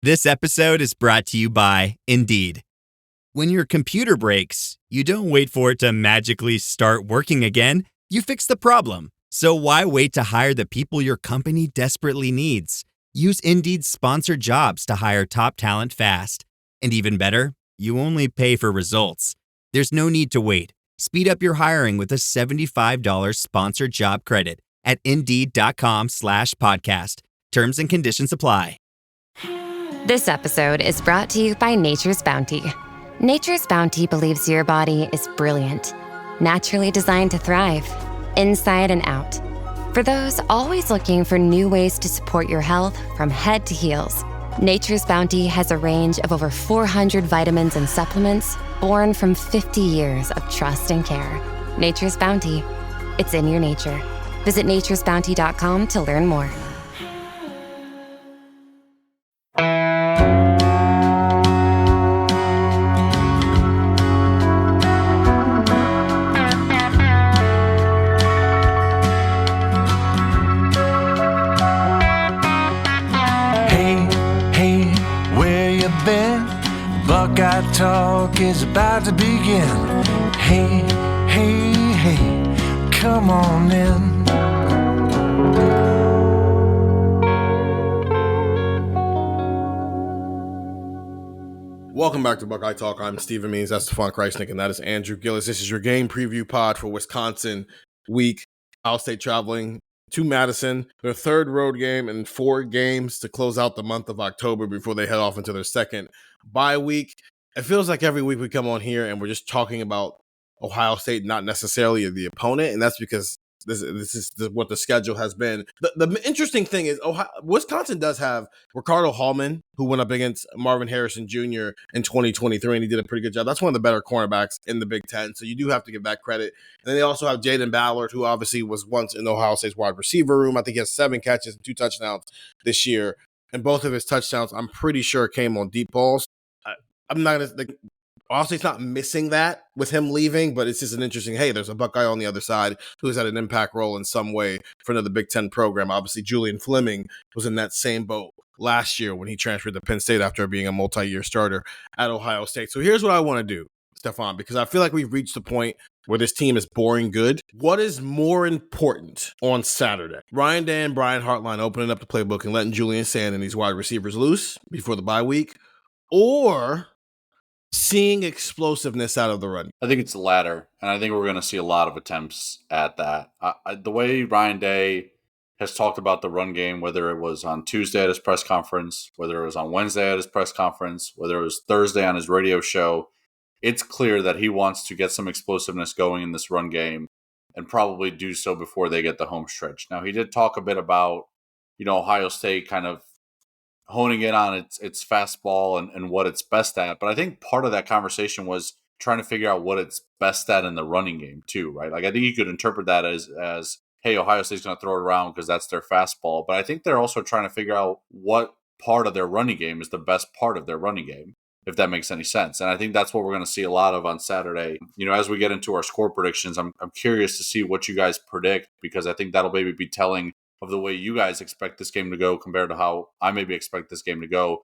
This episode is brought to you by Indeed. When your computer breaks, you don't wait for it to magically start working again. You fix the problem. So why wait to hire the people your company desperately needs? Use Indeed's sponsored jobs to hire top talent fast. And even better, you only pay for results. There's no need to wait. Speed up your hiring with a $75 sponsored job credit at Indeed.com/podcast. Terms and conditions apply. This episode is brought to you by Nature's Bounty. Nature's Bounty believes your body is brilliant, naturally designed to thrive, inside and out. For those always looking for new ways to support your health from head to heels, Nature's Bounty has a range of over 400 vitamins and supplements born from 50 years of trust and care. Nature's Bounty. It's in your nature. Visit naturesbounty.com to learn more. Buckeye Talk is about to begin. Hey, hey, hey, come on in. Welcome back to Buckeye Talk. I'm Stephen Means, that's Stefan Krajisnik, and that is Andrew Gillis. This is your game preview pod for Wisconsin week. Ohio State traveling to Madison, their third road game and 4 games to close out the month of October before they head off into their second bye week. It feels like every week we come on here and we're just talking about Ohio State, not necessarily the opponent, and that's because this is what the schedule has been. The interesting thing is Wisconsin does have Ricardo Hallman, who went up against Marvin Harrison Jr. in 2023, and he did a pretty good job. That's one of the better cornerbacks in the Big Ten, so you do have to give that credit. And then they also have Jaden Ballard, who obviously was once in Ohio State's wide receiver room. I think he has 7 catches and 2 touchdowns this year, and both of his touchdowns, I'm pretty sure, came on deep balls. I'm not going to Ohio State's not missing that with him leaving, but it's just an interesting, hey, there's a Buckeye on the other side who has had an impact role in some way for another Big Ten program. Obviously, Julian Fleming was in that same boat last year when he transferred to Penn State after being a multi-year starter at Ohio State. So here's what I want to do, Stefan, because I feel like we've reached the point where this team is boring good. What is more important on Saturday? Ryan Day and Brian Hartline opening up the playbook and letting Julian Sand and these wide receivers loose before the bye week, or seeing explosiveness out of the run? I think it's the latter, and I think we're going to see a lot of attempts at that. The way Ryan Day has talked about the run game, whether it was on Tuesday at his press conference, whether it was on Wednesday at his press conference, whether it was Thursday on his radio show, it's clear that he wants to get some explosiveness going in this run game and probably do so before they get the home stretch. Now, he did talk a bit about, Ohio State kind of honing in on its fastball and what it's best at. But I think part of that conversation was trying to figure out what it's best at in the running game too, right? Like, I think you could interpret that as hey, Ohio State's going to throw it around because that's their fastball. But I think they're also trying to figure out what part of their running game is the best part of their running game, if that makes any sense. And I think that's what we're going to see a lot of on Saturday. As we get into our score predictions, I'm curious to see what you guys predict, because I think that'll maybe be telling of the way you guys expect this game to go compared to how I maybe expect this game to go.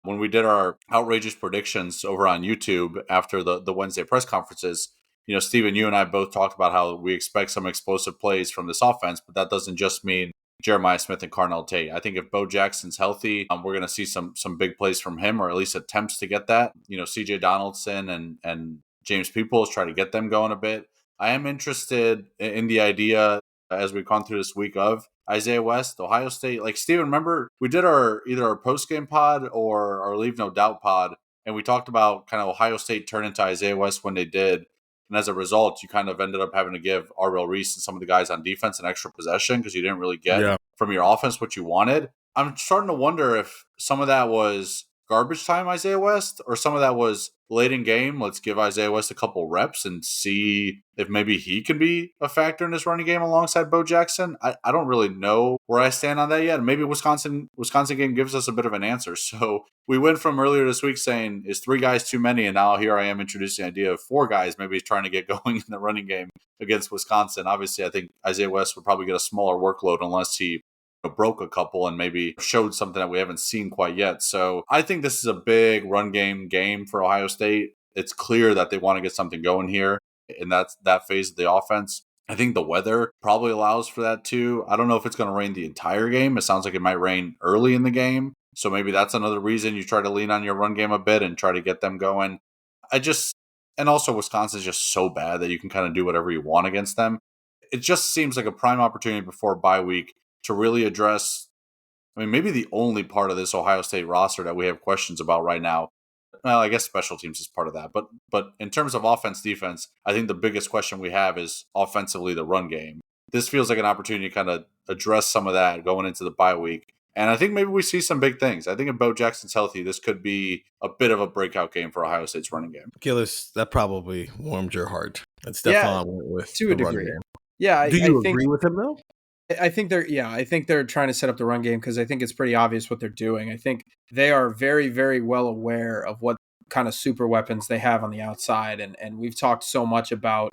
When we did our outrageous predictions over on YouTube after the Wednesday press conferences, Steven, you and I both talked about how we expect some explosive plays from this offense, but that doesn't just mean Jeremiah Smith and Carnell Tate. I think if Bo Jackson's healthy, we're going to see some big plays from him, or at least attempts to get that. CJ Donaldson and James Peoples try to get them going a bit. I am interested in the idea, as we've gone through this week, of Isaiah West, Ohio State. Like, Steven, remember we did either our post-game pod or our Leave No Doubt pod, and we talked about kind of Ohio State turn into Isaiah West when they did. And as a result, you kind of ended up having to give Arvell Reese and some of the guys on defense an extra possession because you didn't really get from your offense what you wanted. I'm starting to wonder if some of that was garbage time Isaiah West, or some of that was late in game, let's give Isaiah West a couple reps and see if maybe he can be a factor in this running game alongside Bo Jackson. I don't really know where I stand on that yet. Maybe Wisconsin game gives us a bit of an answer. So we went from earlier this week saying, is 3 guys too many? And now here I am introducing the idea of 4 guys maybe trying to get going in the running game against Wisconsin. Obviously, I think Isaiah West would probably get a smaller workload unless he broke a couple and maybe showed something that we haven't seen quite yet. So I think this is a big run game for Ohio State. It's clear that they want to get something going here in that phase of the offense. I think the weather probably allows for that too. I don't know if it's going to rain the entire game. It sounds like it might rain early in the game. So maybe that's another reason you try to lean on your run game a bit and try to get them going. And also Wisconsin's just so bad that you can kind of do whatever you want against them. It just seems like a prime opportunity before bye week to really address, maybe the only part of this Ohio State roster that we have questions about right now. Well, I guess special teams is part of that. But in terms of offense, defense, I think the biggest question we have is offensively the run game. This feels like an opportunity to kind of address some of that going into the bye week. And I think maybe we see some big things. I think if Bo Jackson's healthy, this could be a bit of a breakout game for Ohio State's running game. Gillis, that probably warmed your heart. And Stefan went with to a degree. Game. Yeah, Do you agree with him though? I think they're trying to set up the run game because I think it's pretty obvious what they're doing. I think they are very, very well aware of what kind of super weapons they have on the outside, and we've talked so much about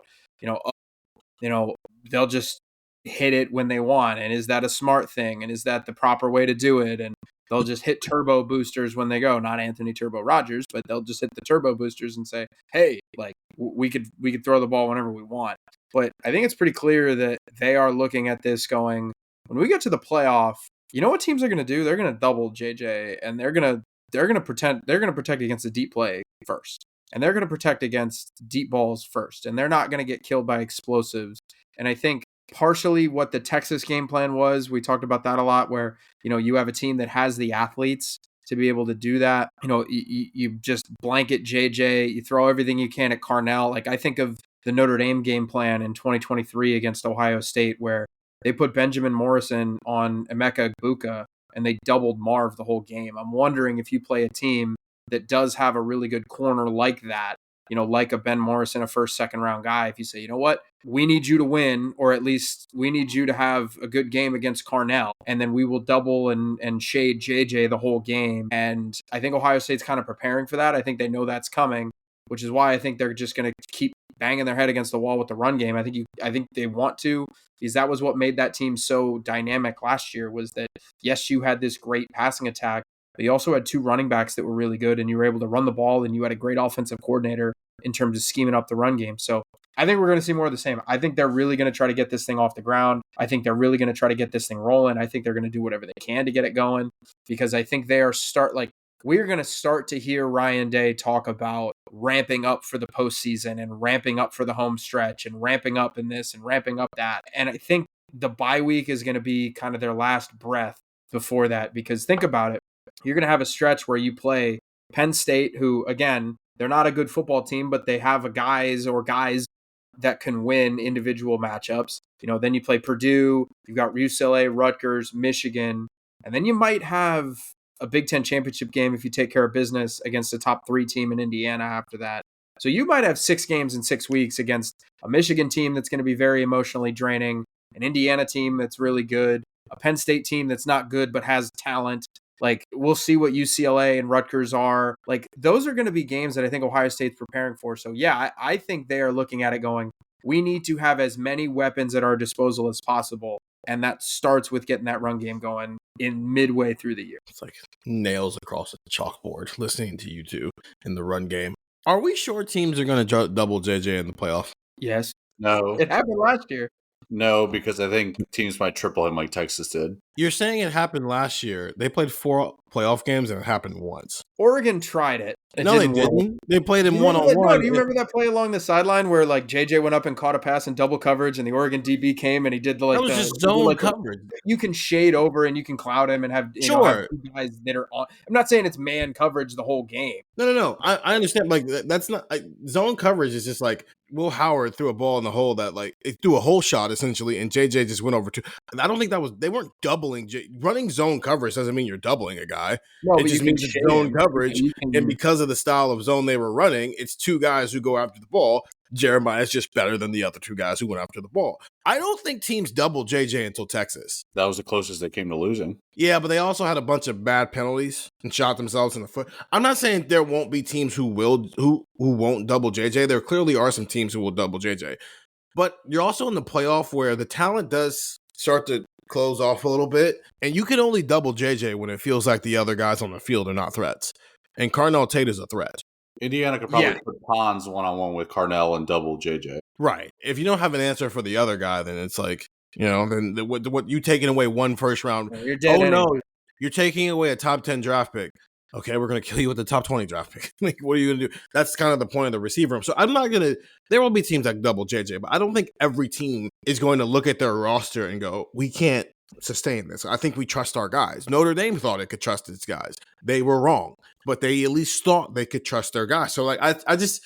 they'll just hit it when they want, and is that a smart thing, and is that the proper way to do it? And they'll just hit turbo boosters when they go, not Anthony Turbo Rogers, but they'll just hit the turbo boosters and say, hey, like we could throw the ball whenever we want. But I think it's pretty clear that they are looking at this going, when we get to the playoff, you know what teams are going to do? They're going to double JJ, and they're going to protect against the deep play first, and they're going to protect against deep balls first, and they're not going to get killed by explosives. And I think partially what the Texas game plan was, we talked about that a lot, where you have a team that has the athletes to be able to do that. You just blanket JJ, you throw everything you can at Carnell. Like I think of the Notre Dame game plan in 2023 against Ohio State, where they put Benjamin Morrison on Emeka Egbuka and they doubled Marv the whole game. I'm wondering if you play a team that does have a really good corner like that, like a Ben Morrison, a first, second round guy, if you say, you know what, we need you to win, or at least we need you to have a good game against Carnell, and then we will double and shade JJ the whole game. And I think Ohio State's kind of preparing for that. I think they know that's coming, which is why I think they're just going to keep banging their head against the wall with the run game. I think they want to, because that was what made that team so dynamic last year, was that, yes, you had this great passing attack, but you also had two running backs that were really good, and you were able to run the ball, and you had a great offensive coordinator in terms of scheming up the run game. So I think we're going to see more of the same. I think they're really going to try to get this thing off the ground. I think they're really going to try to get this thing rolling. I think they're going to do whatever they can to get it going, because I think they are we're going to start to hear Ryan Day talk about ramping up for the postseason and ramping up for the home stretch and ramping up in this and ramping up that. And I think the bye week is going to be kind of their last breath before that, because think about it. You're going to have a stretch where you play Penn State, who, again, they're not a good football team, but they have guys that can win individual matchups. Then you play Purdue, you've got UCLA, Rutgers, Michigan, and then you might have a Big Ten championship game if you take care of business against a top 3 team in Indiana after that. So you might have 6 games in 6 weeks against a Michigan team that's going to be very emotionally draining, an Indiana team that's really good, a Penn State team that's not good but has talent. Like, we'll see what UCLA and Rutgers are. Like, those are going to be games that I think Ohio State's preparing for. So, yeah, I think they are looking at it going, we need to have as many weapons at our disposal as possible. And that starts with getting that run game going in midway through the year. It's like nails across the chalkboard listening to you two in the run game. Are we sure teams are going to double JJ in the playoff? Yes. No. It happened last year. No, because I think teams might triple him like Texas did. You're saying it happened last year. They played 4 playoff games and it happened once. Oregon tried it. No, they didn't. They played him one-on-one. Do you remember that play along the sideline where like JJ went up and caught a pass in double coverage and the Oregon DB came and he did that was just zone coverage. You can shade over and you can cloud him and have, have 2 guys that are on. I'm not saying it's man coverage the whole game. No. I understand. Like, that's not zone coverage is just like Will Howard threw a ball in the hole that like it threw a hole shot essentially, and JJ just went over to. I don't think they weren't doubling. Running zone coverage doesn't mean you're doubling a guy. No, it just means it's zone coverage, and because of the style of zone they were running, it's 2 guys who go after the ball. Jeremiah's just better than the other 2 guys who went after the ball. I don't think teams double JJ until Texas. That was the closest they came to losing. Yeah, but they also had a bunch of bad penalties and shot themselves in the foot. I'm not saying there won't be teams who won't double JJ. There clearly are some teams who will double JJ. But you're also in the playoff where the talent does start to close off a little bit. And you can only double JJ when it feels like the other guys on the field are not threats. And Carnell Tate is a threat. Indiana could probably put Pons one-on-one with Carnell and double JJ. Right. If you don't have an answer for the other guy, then it's like, then what you taking away one first round. You're dead anyway. No, you're taking away a top 10 draft pick. Okay, we're going to kill you with the top 20 draft pick. Like, what are you going to do? That's kind of the point of the receiver room. So I'm not going to, there will be teams that double JJ, but I don't think every team is going to look at their roster and go, we can't sustain this. I think we trust our guys. Notre Dame thought it could trust its guys. They were wrong, but they at least thought they could trust their guys. So like, I just,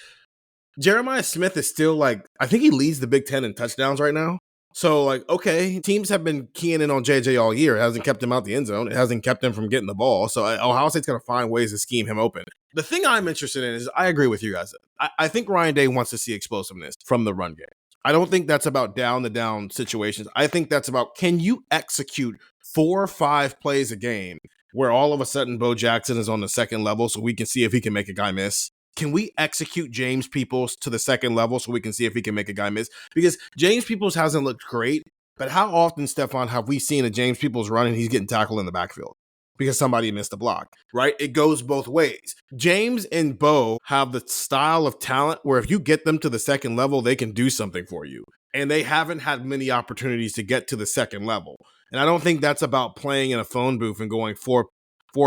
Jeremiah Smith is still like, I think he leads the Big Ten in touchdowns right now. So, like, okay, teams have been keying in on JJ all year. It hasn't kept him out the end zone. It hasn't kept him from getting the ball. So, Ohio State's going to find ways to scheme him open. The thing I'm interested in is I agree with you guys. I think Ryan Day wants to see explosiveness from the run game. I don't think that's about down-to-down situations. I think that's about, can you execute 4 or 5 plays a game where all of a sudden Bo Jackson is on the second level so we can see if he can make a guy miss? Can we execute James Peoples to the second level so we can see if he can make a guy miss? Because James Peoples hasn't looked great, but how often, Stefan, have we seen a James Peoples run and he's getting tackled in the backfield because somebody missed a block, right? It goes both ways. James and Bo have the style of talent where if you get them to the second level, they can do something for you. And they haven't had many opportunities to get to the second level. And I don't think that's about playing in a phone booth and going four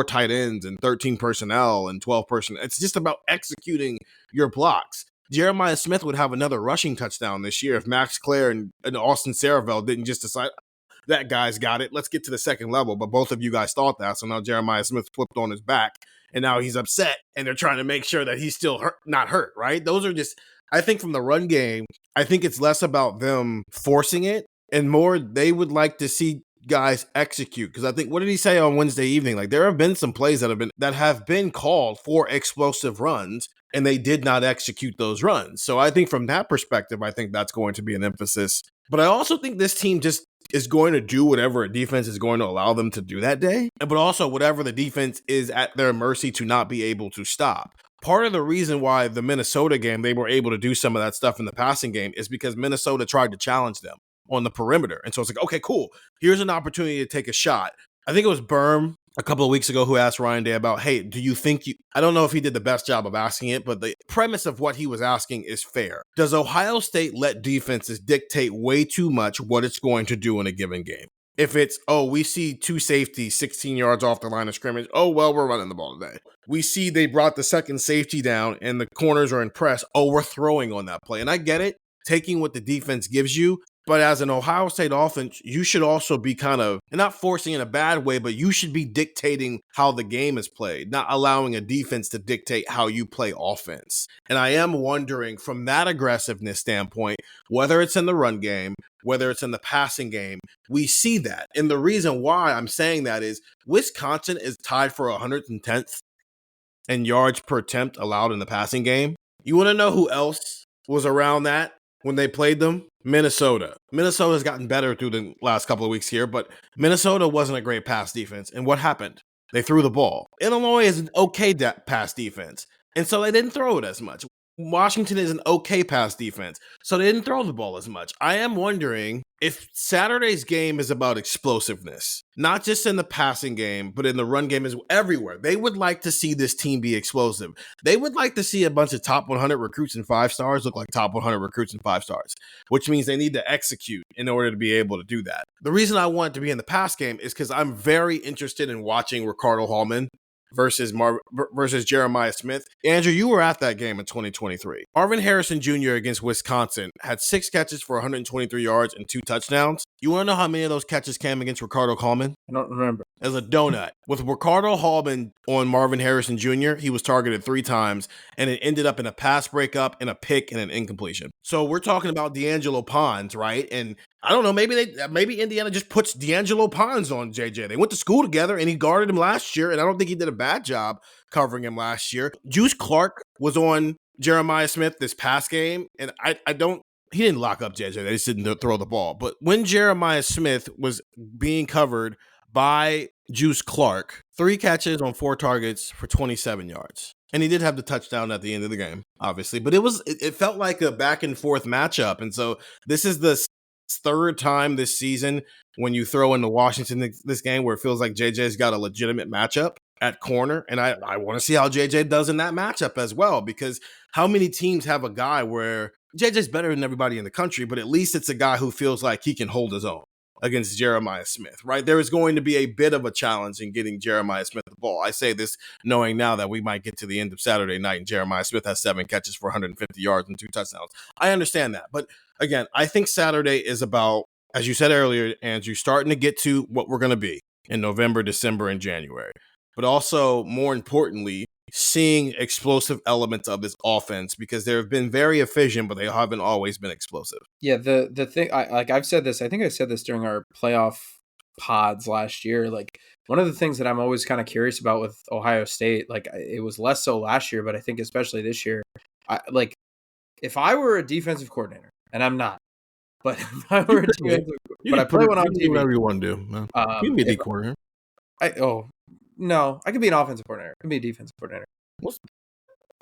tight ends and 13 personnel and 12 personnel. It's just about executing your blocks. Jeremiah Smith would have another rushing touchdown this year if Max Clare and Austin Saravel didn't just decide, that guy's got it, let's get to the second level. But both of you guys thought that, so now Jeremiah Smith flipped on his back, and now he's upset, and they're trying to make sure that he's still not hurt, right? Those are just, I think from the run game, I think it's less about them forcing it and more they would like to see guys execute. Because I think, what did he say on Wednesday evening? Like, there have been some plays that have been called for explosive runs, and they did not execute those runs. So I think from that perspective, I think that's going to be an emphasis. But I also think this team just is going to do whatever a defense is going to allow them to do that day, but also whatever the defense is at their mercy to not be able to stop. Part of the reason why the Minnesota game, they were able to do some of that stuff in the passing game is because Minnesota tried to challenge them on the perimeter. And so it's like, okay, cool. Here's an opportunity to take a shot. I think it was Berm a couple of weeks ago who asked Ryan Day about, hey, do you think I don't know if he did the best job of asking it, but the premise of what he was asking is fair. Does Ohio State let defenses dictate way too much what it's going to do in a given game? If it's, oh, we see 2 safeties 16 yards off the line of scrimmage, oh, well, we're running the ball today. We see they brought the second safety down and the corners are in press. Oh, we're throwing on that play. And I get it, taking what the defense gives you. But as an Ohio State offense, you should also be kind of, and not forcing in a bad way, but you should be dictating how the game is played, not allowing a defense to dictate how you play offense. And I am wondering from that aggressiveness standpoint, whether it's in the run game, whether it's in the passing game, we see that. And the reason why I'm saying that is Wisconsin is tied for 110th in yards per attempt allowed in the passing game. You want to know who else was around that when they played them? Minnesota. Minnesota's gotten better through the last couple of weeks here, but Minnesota wasn't a great pass defense. And what happened? They threw the ball. Illinois is an okay pass defense, and so they didn't throw it as much. Washington is an okay pass defense, so they didn't throw the ball as much. I am wondering if Saturday's game is about explosiveness, not just in the passing game, but in the run game as everywhere. They would like to see this team be explosive. They would like to see a bunch of top 100 recruits and 5-stars look like top 100 recruits and 5-stars, which means they need to execute in order to be able to do that. The reason I want it to be in the pass game is because I'm very interested in watching Ricardo Hallman versus Jeremiah Smith. Andrew, you were at that game in 2023. Marvin Harrison Jr. against Wisconsin had 6 catches for 123 yards and 2 touchdowns. You want to know how many of those catches came against Ricardo Hallman? I don't remember. As a donut. With Ricardo Hallman on Marvin Harrison Jr., he was targeted 3 times, and it ended up in a pass breakup, and a pick, and an incompletion. So we're talking about D'Angelo Pons, right? And I don't know, maybe Indiana just puts D'Angelo Pons on JJ. They went to school together, and he guarded him last year, and I don't think he did a bad job covering him last year. Juice Clark was on Jeremiah Smith this past game, and he didn't lock up JJ. They just didn't throw the ball. But when Jeremiah Smith was being covered by Juice Clark, 3 catches on 4 targets for 27 yards. And he did have the touchdown at the end of the game, obviously. But it felt like a back and forth matchup. And so this is the 3rd time this season when you throw into Washington this game where it feels like JJ's got a legitimate matchup at corner. And I want to see how JJ does in that matchup as well, because how many teams have a guy where JJ's better than everybody in the country, but at least it's a guy who feels like he can hold his own against Jeremiah Smith, right? There is going to be a bit of a challenge in getting Jeremiah Smith the ball. I say this knowing now that we might get to the end of Saturday night and Jeremiah Smith has 7 catches for 150 yards and 2 touchdowns. I understand that. But again, I think Saturday is about, as you said earlier, Andrew, starting to get to what we're going to be in November, December, and January. But also, more importantly, seeing explosive elements of this offense, because they have been very efficient, but they haven't always been explosive. Yeah, the thing, I've said this, I think I said this during our playoff pods last year. Like, one of the things that I'm always kind of curious about with Ohio State, like it was less so last year, but I think especially this year, if I were a defensive coordinator, and I'm not, but if I were a defensive, but I play one on TV. Whatever you want to do. Man. You can be a D coordinator. No, I could be an offensive coordinator. I could be a defensive coordinator.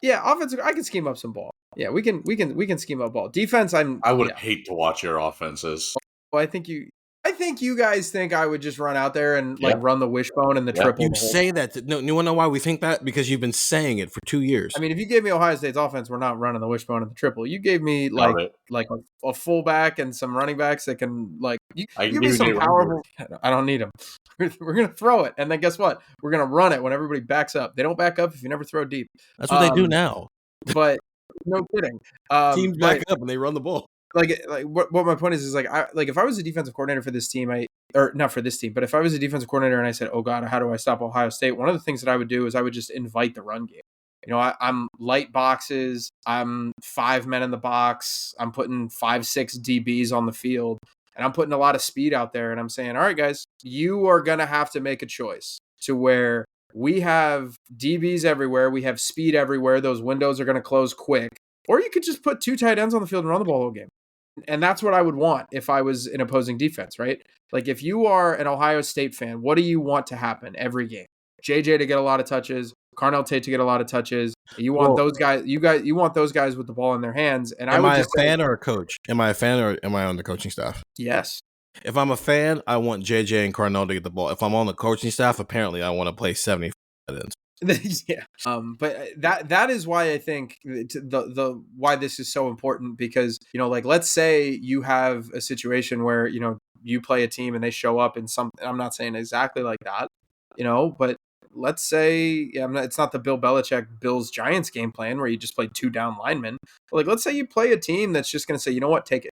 Yeah, offensive. I can scheme up some ball. Yeah, we can scheme up ball. Defense, I would hate to watch your offenses. Well, I think you guys think I would just run out there and run the wishbone and the triple. You say that. No, you want to know why we think that? Because you've been saying it for 2 years. I mean, if you gave me Ohio State's offense, we're not running the wishbone and the triple. You gave me like a fullback and some running backs that can you give me some powerful. I don't need them. We're gonna throw it, and then guess what? We're gonna run it when everybody backs up. They don't back up if you never throw deep. That's what they do now. But no kidding. Teams back up and they run the ball. What my point is if I was a defensive coordinator for this team, or not for this team, but if I was a defensive coordinator and I said, oh God, how do I stop Ohio State? One of the things that I would do is I would just invite the run game. You know, I'm light boxes. I'm 5 men in the box. I'm putting 5-6 DBs on the field, and I'm putting a lot of speed out there. And I'm saying, all right, guys, you are going to have to make a choice to where we have DBs everywhere. We have speed everywhere. Those windows are going to close quick. Or you could just put 2 tight ends on the field and run the ball all game. And that's what I would want if I was an opposing defense, right? Like, if you are an Ohio State fan, what do you want to happen every game? JJ to get a lot of touches, Carnell Tate to get a lot of touches. You want those guys. You want those guys with the ball in their hands. And am I a fan or a coach? Am I a fan or am I on the coaching staff? Yes. If I'm a fan, I want JJ and Carnell to get the ball. If I'm on the coaching staff, apparently I want to play 70 ends. Yeah. But that is why I think the why this is so important, because, you know, like, let's say you have a situation where, you know, you play a team and they show up in some, I'm not saying exactly like that, you know, but let's say, it's not the Bill Belichick Bills Giants game plan where you just play 2 down linemen. But like, let's say you play a team that's just going to say, you know what, take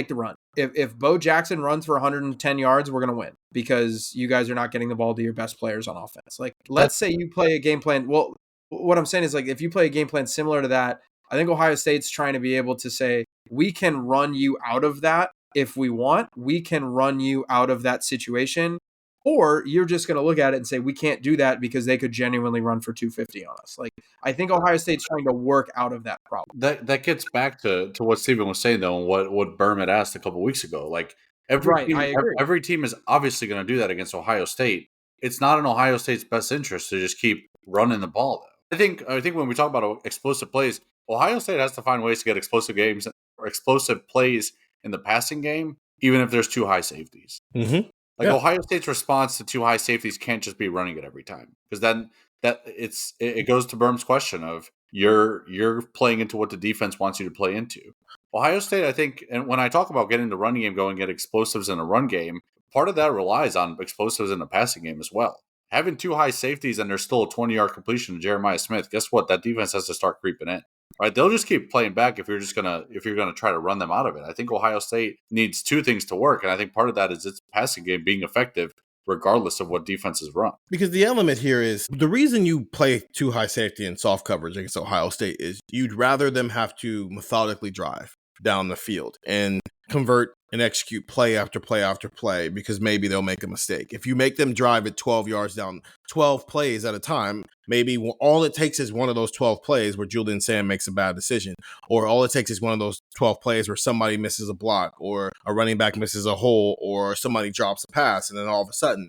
the run. If Bo Jackson runs for 110 yards, we're going to win because you guys are not getting the ball to your best players on offense. Like, let's say you play a game plan. Well, what I'm saying is, like, if you play a game plan similar to that, I think Ohio State's trying to be able to say, we can run you out of that if we want. We can run you out of that situation. Or you're just going to look at it and say, we can't do that because they could genuinely run for 250 on us. Like, I think Ohio State's trying to work out of that problem. That gets back to what Stephen was saying, though, and what Berm had asked a couple weeks ago. Like, every team is obviously going to do that against Ohio State. It's not in Ohio State's best interest to just keep running the ball, though. I think when we talk about explosive plays, Ohio State has to find ways to get explosive games or explosive plays in the passing game, even if there's 2 high safeties. Mm-hmm. Ohio State's response to 2 high safeties can't just be running it every time, because then it goes to Berm's question of you're playing into what the defense wants you to play into. Ohio State, I think, and when I talk about getting the running game going, get explosives in a run game, part of that relies on explosives in the passing game as well. Having 2 high safeties and there's still a 20-yard completion to Jeremiah Smith, guess what? That defense has to start creeping in. Right, they'll just keep playing back if you're gonna try to run them out of it. I think Ohio State needs 2 things to work, and I think part of that is its passing game being effective, regardless of what defenses run. Because the element here is the reason you play 2 high safety and soft coverage against Ohio State is you'd rather them have to methodically drive down the field and convert and execute play after play after play, because maybe they'll make a mistake. If you make them drive it 12 yards down, 12 plays at a time, maybe all it takes is one of those 12 plays where Julian Sam makes a bad decision, or all it takes is one of those 12 plays where somebody misses a block, or a running back misses a hole, or somebody drops a pass, and then all of a sudden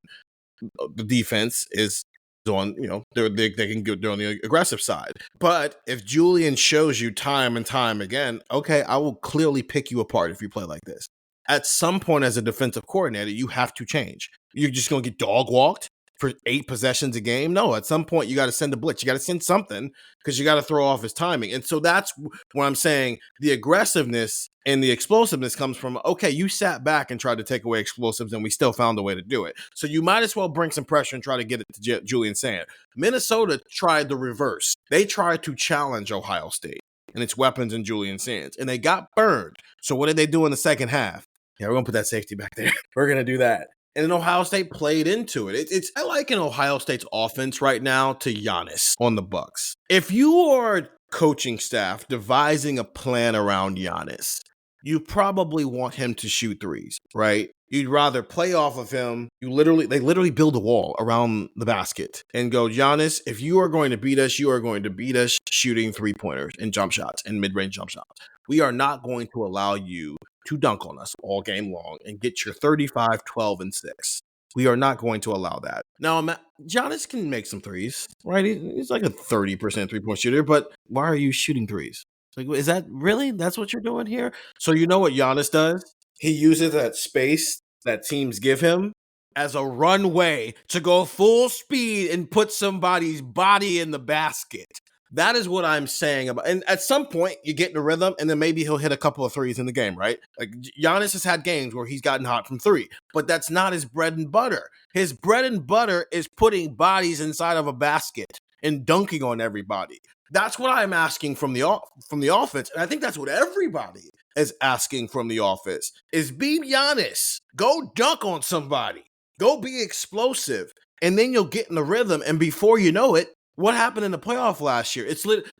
the defense is on, you know, they can go on the aggressive side. But if Julian shows you time and time again, okay, I will clearly pick you apart if you play like this. At some point as a defensive coordinator, you have to change. You're just going to get dog walked for 8 possessions a game? No, at some point you got to send a blitz. You got to send something because you got to throw off his timing. And so that's what I'm saying. The aggressiveness and the explosiveness comes from, okay, you sat back and tried to take away explosives and we still found a way to do it. So you might as well bring some pressure and try to get it to Julian Sand. Minnesota tried the reverse. They tried to challenge Ohio State and its weapons in Julian Sands, and they got burned. So what did they do in the second half? Yeah, we're going to put that safety back there. We're going to do that. And then Ohio State played into it. I liken Ohio State's offense right now to Giannis on the Bucks. If you are coaching staff devising a plan around Giannis, you probably want him to shoot threes, right? You'd rather play off of him. They literally build a wall around the basket and go, Giannis, if you are going to beat us, you are going to beat us shooting 3-pointers and jump shots and mid-range jump shots. We are not going to allow you to dunk on us all game long and get your 35, 12, and 6. We are not going to allow that. Now, Giannis can make some threes, right? He's like a 30% three-point shooter, but why are you shooting threes? Like, is that really? That's what you're doing here? So you know what Giannis does? He uses that space that teams give him as a runway to go full speed and put somebody's body in the basket. That is what I'm saying about. And at some point, you get in the rhythm, and then maybe he'll hit a couple of threes in the game, right? Like Giannis has had games where he's gotten hot from 3, but that's not his bread and butter. His bread and butter is putting bodies inside of a basket and dunking on everybody. That's what I'm asking from the offense, and I think that's what everybody is asking from the offense: is be Giannis, go dunk on somebody, go be explosive, and then you'll get in the rhythm. And before you know it, what happened in the playoff last year?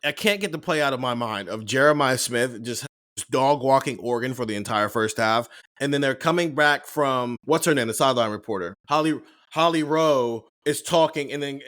I can't get the play out of my mind of Jeremiah Smith just dog walking Oregon for the entire first half, and then they're coming back from what's her name, the sideline reporter, Holly Rowe is talking, and then.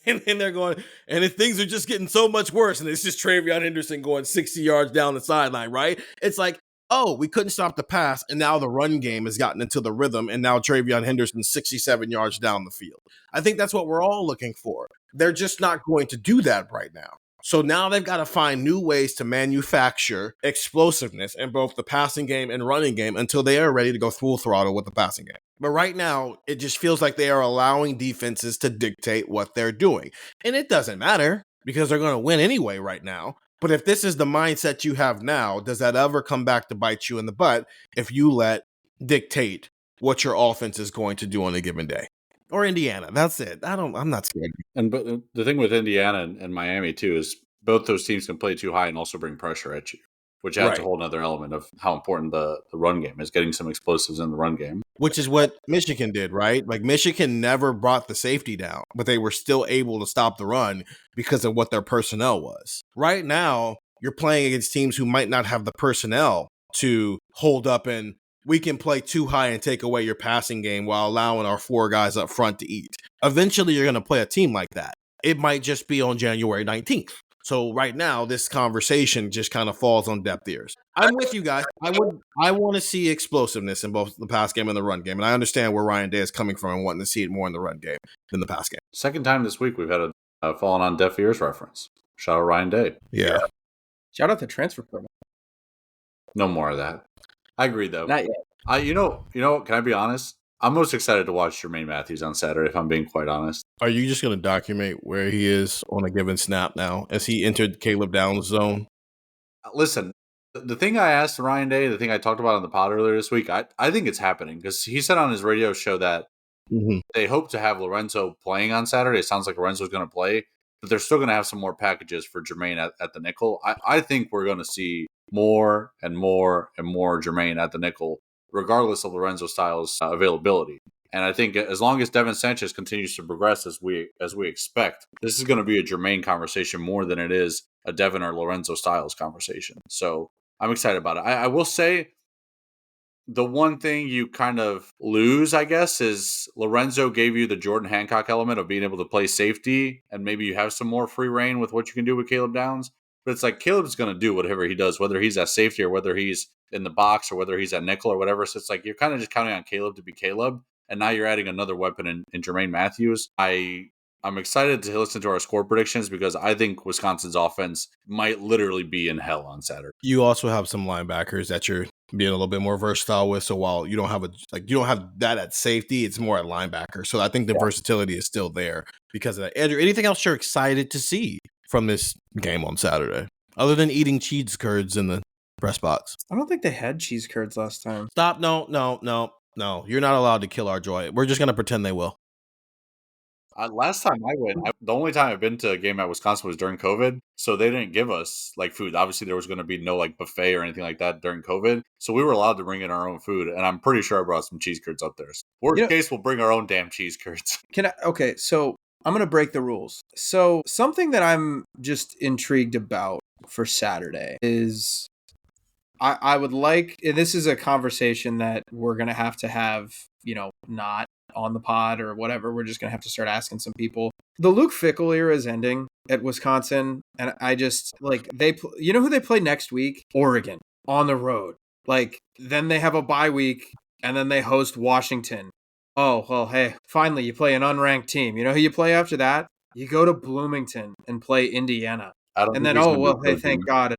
And then they're going, and things are just getting so much worse. And it's just Travion Henderson going 60 yards down the sideline, right? It's like, oh, we couldn't stop the pass, and now the run game has gotten into the rhythm, and now Travion Henderson's 67 yards down the field. I think that's what we're all looking for. They're just not going to do that right now. So now they've got to find new ways to manufacture explosiveness in both the passing game and running game until they are ready to go full throttle with the passing game. But right now, it just feels like they are allowing defenses to dictate what they're doing. And it doesn't matter because they're going to win anyway right now. But if this is the mindset you have now, does that ever come back to bite you in the butt if you let dictate what your offense is going to do on a given day? Or Indiana, that's it. I'm not scared. But the thing with Indiana and Miami too is both those teams can play too high and also bring pressure at you, which adds a whole other element of how important the run game is, getting some explosives in the run game. Which is what Michigan did, right? Like Michigan never brought the safety down, but they were still able to stop the run because of what their personnel was. Right now, you're playing against teams who might not have the personnel to hold up, and we can play too high and take away your passing game while allowing our 4 guys up front to eat. Eventually, you're going to play a team like that. It might just be on January 19th. So right now, this conversation just kind of falls on deaf ears. I'm with you guys. I want to see explosiveness in both the pass game and the run game. And I understand where Ryan Day is coming from and wanting to see it more in the run game than the pass game. Second time this week we've had a fallen on deaf ears reference. Shout out Ryan Day. Yeah. Shout out the transfer program. No more of that. I agree, though. Not yet. You know, can I be honest? I'm most excited to watch Jermaine Matthews on Saturday, if I'm being quite honest. Are you just going to document where he is on a given snap now as he entered Caleb Downs' zone? Listen, the thing I asked Ryan Day, the thing I talked about on the pod earlier this week, I think it's happening because he said on his radio show that they hope to have Lorenzo playing on Saturday. It sounds like Lorenzo's going to play, but they're still going to have some more packages for Jermaine at the nickel. I think we're going to see more and more and more Jermaine at the nickel, regardless of Lorenzo Styles' availability. And I think as long as Devin Sanchez continues to progress as we expect, this is going to be a Jermaine conversation more than it is a Devin or Lorenzo Styles conversation. So I'm excited about it. I will say the one thing you kind of lose, I guess, is Lorenzo gave you the Jordan Hancock element of being able to play safety, and maybe you have some more free reign with what you can do with Caleb Downs. But it's like Caleb's going to do whatever he does, whether he's at safety or whether he's in the box or whether he's at nickel or whatever. So it's like you're kind of just counting on Caleb to be Caleb. And now you're adding another weapon in Jermaine Matthews. I I'm excited to listen to our score predictions because I think Wisconsin's offense might literally be in hell on Saturday. You also have some linebackers that you're being a little bit more versatile with. So while you don't have that at safety, it's more at linebacker. So I think the versatility is still there because of that. Andrew, anything else you're excited to see from this game on Saturday, other than eating cheese curds in the press box? I don't think they had cheese curds last time. Stop! No. You're not allowed to kill our joy. We're just gonna pretend they will. Last time I went, the only time I've been to a game at Wisconsin was during COVID. So they didn't give us like food. Obviously, there was going to be no like buffet or anything like that during COVID. So we were allowed to bring in our own food. And I'm pretty sure I brought some cheese curds up there. Worst case, we'll bring our own damn cheese curds. Okay, so I'm going to break the rules. So something that I'm just intrigued about for Saturday is I would like, and this is a conversation that we're going to have, not on the pod or whatever. We're just going to have to start asking some people. The Luke Fickell era is ending at Wisconsin. And I just you know who they play next week? Oregon on the road. Then they have a bye week and then they host Washington. Oh, well, hey, finally you play an unranked team. You know who you play after that? You go to Bloomington and play Indiana. Thank God.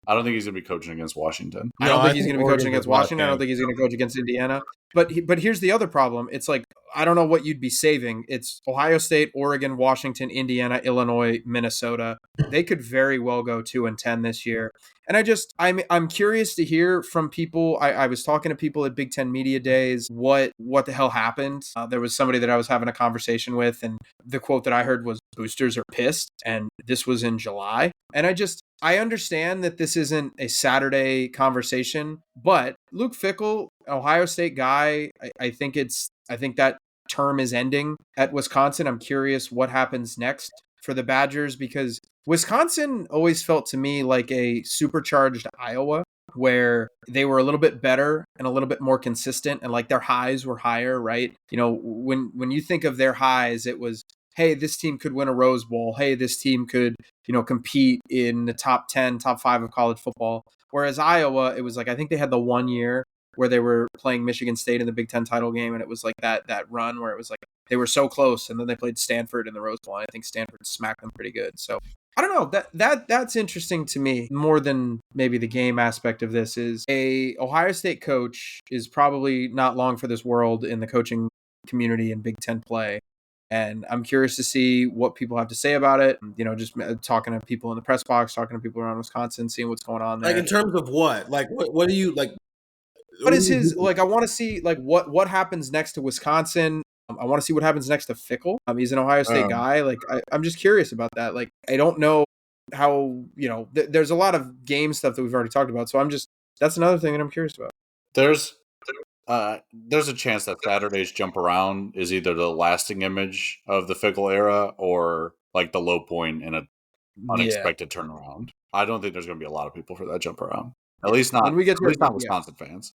I don't think he's going to be coaching against Washington. I don't think he's going to be coaching against Washington. I don't think he's going to coach against Indiana. But here's the other problem. It's I don't know what you'd be saving. It's Ohio State, Oregon, Washington, Indiana, Illinois, Minnesota. They could very well go 2-10 this year. And I'm curious to hear from people. I was talking to people at Big Ten Media Days. What the hell happened? There was somebody that I was having a conversation with, and the quote that I heard was boosters are pissed. And this was in July. And I understand that this isn't a Saturday conversation, but Luke Fickell, Ohio State guy, I think that term is ending at Wisconsin. I'm curious what happens next for the Badgers because Wisconsin always felt to me like a supercharged Iowa where they were a little bit better and a little bit more consistent and their highs were higher, right? When you think of their highs, it was, hey, this team could win a Rose Bowl. Hey, this team could, compete in the top 10, top 5 of college football. Whereas Iowa, it was I think they had the 1 year where they were playing Michigan State in the Big Ten title game. And it was that run where it was they were so close. And then they played Stanford in the Rose Bowl. And I think Stanford smacked them pretty good. So I don't know, that's interesting to me more than maybe the game aspect of this is a Ohio State coach is probably not long for this world in the coaching community in Big Ten play. And I'm curious to see what people have to say about it. Just talking to people in the press box, talking to people around Wisconsin, seeing what's going on there. In terms of what? What do you like? What is his I want to see what happens next to Wisconsin. I want to see what happens next to Fickell. He's an Ohio State guy. I'm just curious about that. I don't know how there's a lot of game stuff that we've already talked about. So that's another thing that I'm curious about. There's a chance that Saturday's jump around is either the lasting image of the Fickell era or the low point in an unexpected turnaround. I don't think there's going to be a lot of people for that jump around. At least not Wisconsin fans.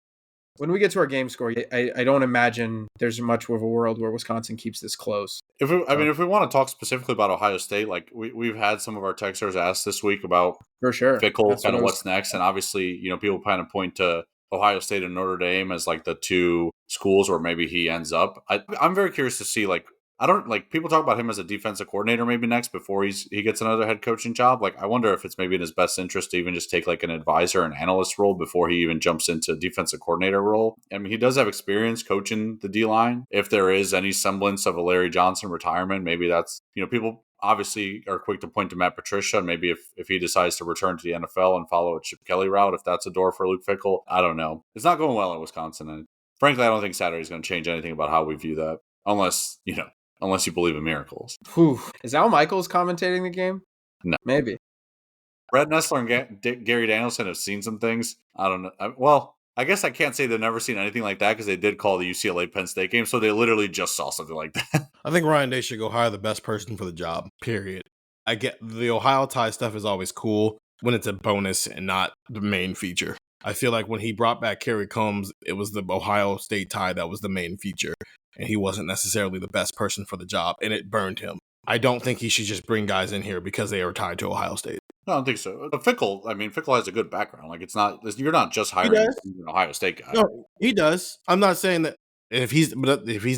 When we get to our game score, I don't imagine there's much of a world where Wisconsin keeps this close. If we want to talk specifically about Ohio State, we've had some of our texters ask this week about for sure Fickell, kind of what's next, and obviously people kind of point to Ohio State and Notre Dame as the two schools where maybe he ends up. I'm very curious to see I don't people talk about him as a defensive coordinator maybe next before he gets another head coaching job. I wonder if it's maybe in his best interest to even just take an advisor and analyst role before he even jumps into defensive coordinator role. I mean, he does have experience coaching the D-line. If there is any semblance of a Larry Johnson retirement, maybe that's, people obviously are quick to point to Matt Patricia. And maybe if he decides to return to the NFL and follow a Chip Kelly route, if that's a door for Luke Fickell, I don't know. It's not going well at Wisconsin. And frankly, I don't think Saturday is going to change anything about how we view that unless you believe in miracles. Whew. Is Al Michaels commentating the game? No. Maybe. Brett Nessler and Gary Danielson have seen some things. I don't know. Well, I guess I can't say they've never seen anything like that because they did call the UCLA Penn State game, so they literally just saw something like that. I think Ryan Day should go hire the best person for the job, period. I get the Ohio tie stuff is always cool when it's a bonus and not the main feature. I feel like when he brought back Kerry Combs, it was the Ohio State tie that was the main feature. And he wasn't necessarily the best person for the job, and it burned him. I don't think he should just bring guys in here because they are tied to Ohio State. I don't think so. But Fickell has a good background. You're not just hiring an Ohio State guy. No, he does. I'm not saying that. And if he's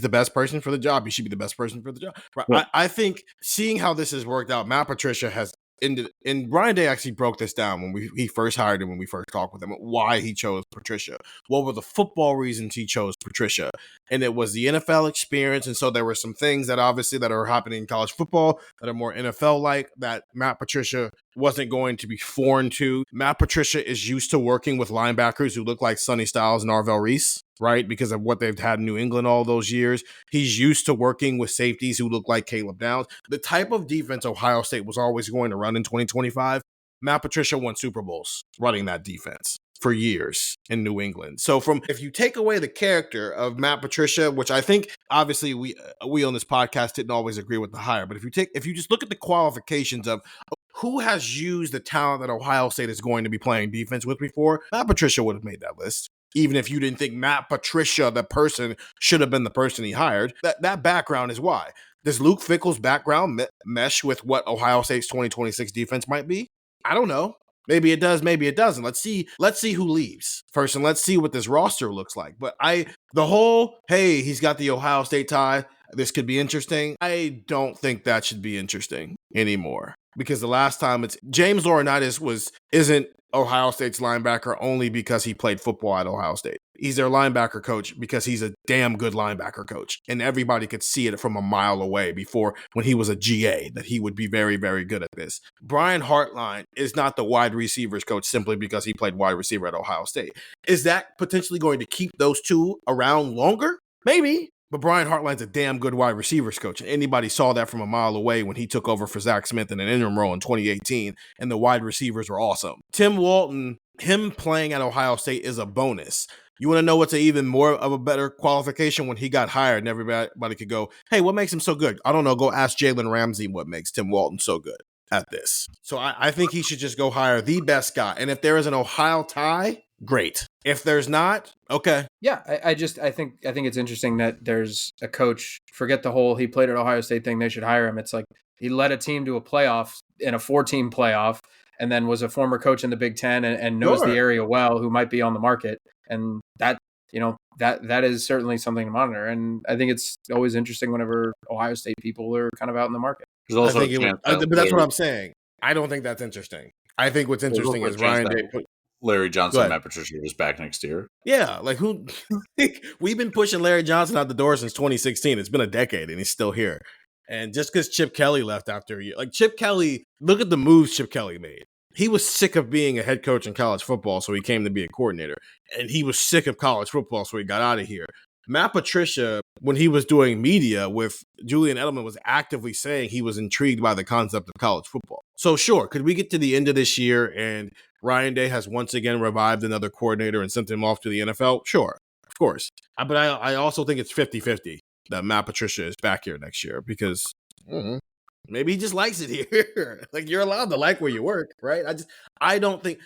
the best person for the job, he should be the best person for the job. Right? Well, I think seeing how this has worked out, Matt Patricia has ended, and Ryan Day actually broke this down when he first hired him, when we first talked with him, why he chose Patricia. What were the football reasons he chose Patricia? And it was the NFL experience. And so there were some things that obviously that are happening in college football that are more NFL-like that Matt Patricia wasn't going to be foreign to. Matt Patricia is used to working with linebackers who look like Sonny Styles and Arvell Reese, right? Because of what they've had in New England all those years. He's used to working with safeties who look like Caleb Downs. The type of defense Ohio State was always going to run in 2025, Matt Patricia won Super Bowls running that defense for years in New England. So if you take away the character of Matt Patricia, which I think obviously we on this podcast didn't always agree with the hire, but if you just look at the qualifications of who has used the talent that Ohio State is going to be playing defense with before, Matt Patricia would have made that list. Even if you didn't think Matt Patricia, the person, should have been the person he hired, that background is why. Does Luke Fickell's background mesh with what Ohio State's 2026 defense might be? I don't know. Maybe it does, maybe it doesn't. Let's see who leaves first, and let's see what this roster looks like. But hey, he's got the Ohio State tie, this could be interesting. I don't think that should be interesting anymore. Because the last time it's James Laurinaitis isn't Ohio State's linebacker only because he played football at Ohio State. He's their linebacker coach because he's a damn good linebacker coach. And everybody could see it from a mile away before when he was a GA that he would be very, very good at this. Brian Hartline is not the wide receivers coach simply because he played wide receiver at Ohio State. Is that potentially going to keep those two around longer? Maybe. But Brian Hartline's a damn good wide receivers coach. And anybody saw that from a mile away when he took over for Zach Smith in an interim role in 2018. And the wide receivers were awesome. Tim Walton, him playing at Ohio State is a bonus. You want to know what's even more of a better qualification? When he got hired and everybody could go, hey, what makes him so good? I don't know. Go ask Jalen Ramsey what makes Tim Walton so good at this. So I think he should just go hire the best guy. And if there is an Ohio tie, great. If there's not, okay. Yeah, I think it's interesting that there's a coach, forget the whole he played at Ohio State thing, they should hire him. It's like he led a team to a playoff in a 4-team playoff and then was a former coach in the Big Ten and knows the area well, who might be on the market. And that, that is certainly something to monitor. And I think it's always interesting whenever Ohio State people are kind of out in the market. But that's what I'm saying. I don't think that's interesting. I think what's interesting is Ryan Day Larry Johnson, Matt Patricia was back next year. Yeah, like who? We've been pushing Larry Johnson out the door since 2016. It's been a decade, and he's still here. And just because Chip Kelly left after a year, like Chip Kelly, look at the moves Chip Kelly made. He was sick of being a head coach in college football, so he came to be a coordinator. And he was sick of college football, so he got out of here. Matt Patricia, when he was doing media with Julian Edelman, was actively saying he was intrigued by the concept of college football. So sure, could we get to the end of this year and Ryan Day has once again revived another coordinator and sent him off to the NFL? Sure, of course. But I also think it's 50-50 that Matt Patricia is back here next year because maybe he just likes it here. Like, you're allowed to like where you work, right? I don't think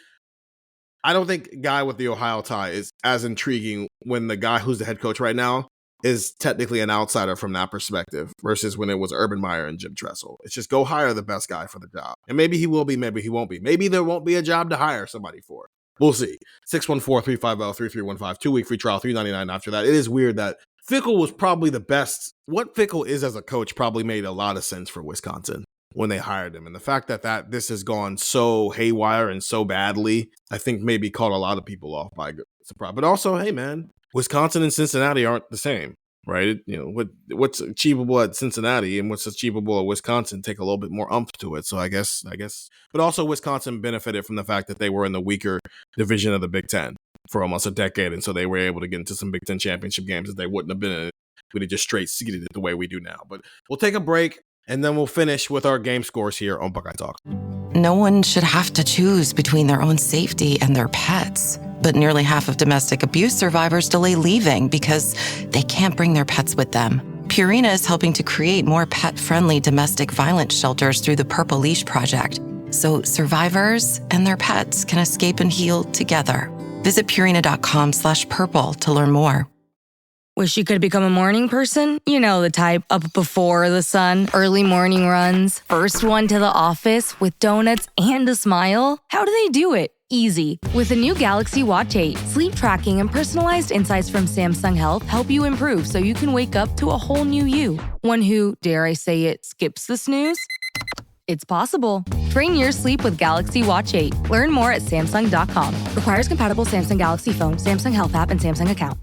guy with the Ohio tie is as intriguing when the guy who's the head coach right now is technically an outsider from that perspective versus when it was Urban Meyer and Jim Tressel. It's just go hire the best guy for the job. And maybe he will be, maybe he won't be. Maybe there won't be a job to hire somebody for. We'll see. 614-350-3315. 2-week free trial, $3.99 after that. It is weird that Fickell was probably the best. What Fickell is as a coach probably made a lot of sense for Wisconsin when they hired him. And the fact that this has gone so haywire and so badly, I think maybe caught a lot of people off by surprise. But also, hey, man, Wisconsin and Cincinnati aren't the same, right? What's achievable at Cincinnati and what's achievable at Wisconsin take a little bit more oomph to it. So I guess. But also Wisconsin benefited from the fact that they were in the weaker division of the Big Ten for almost a decade. And so they were able to get into some Big Ten championship games that they wouldn't have been in if we'd have just straight seeded it the way we do now. But we'll take a break. And then we'll finish with our game scores here on Buckeye Talk. No one should have to choose between their own safety and their pets. But nearly half of domestic abuse survivors delay leaving because they can't bring their pets with them. Purina is helping to create more pet-friendly domestic violence shelters through the Purple Leash Project, so survivors and their pets can escape and heal together. Visit Purina.com/purple to learn more. Wish you could become a morning person? You know the type, up before the sun, early morning runs, first one to the office with donuts and a smile. How do they do it? Easy. With the new Galaxy Watch 8, sleep tracking and personalized insights from Samsung Health help you improve so you can wake up to a whole new you. One who, dare I say it, skips the snooze? It's possible. Train your sleep with Galaxy Watch 8. Learn more at Samsung.com. Requires compatible Samsung Galaxy phone, Samsung Health app, and Samsung account.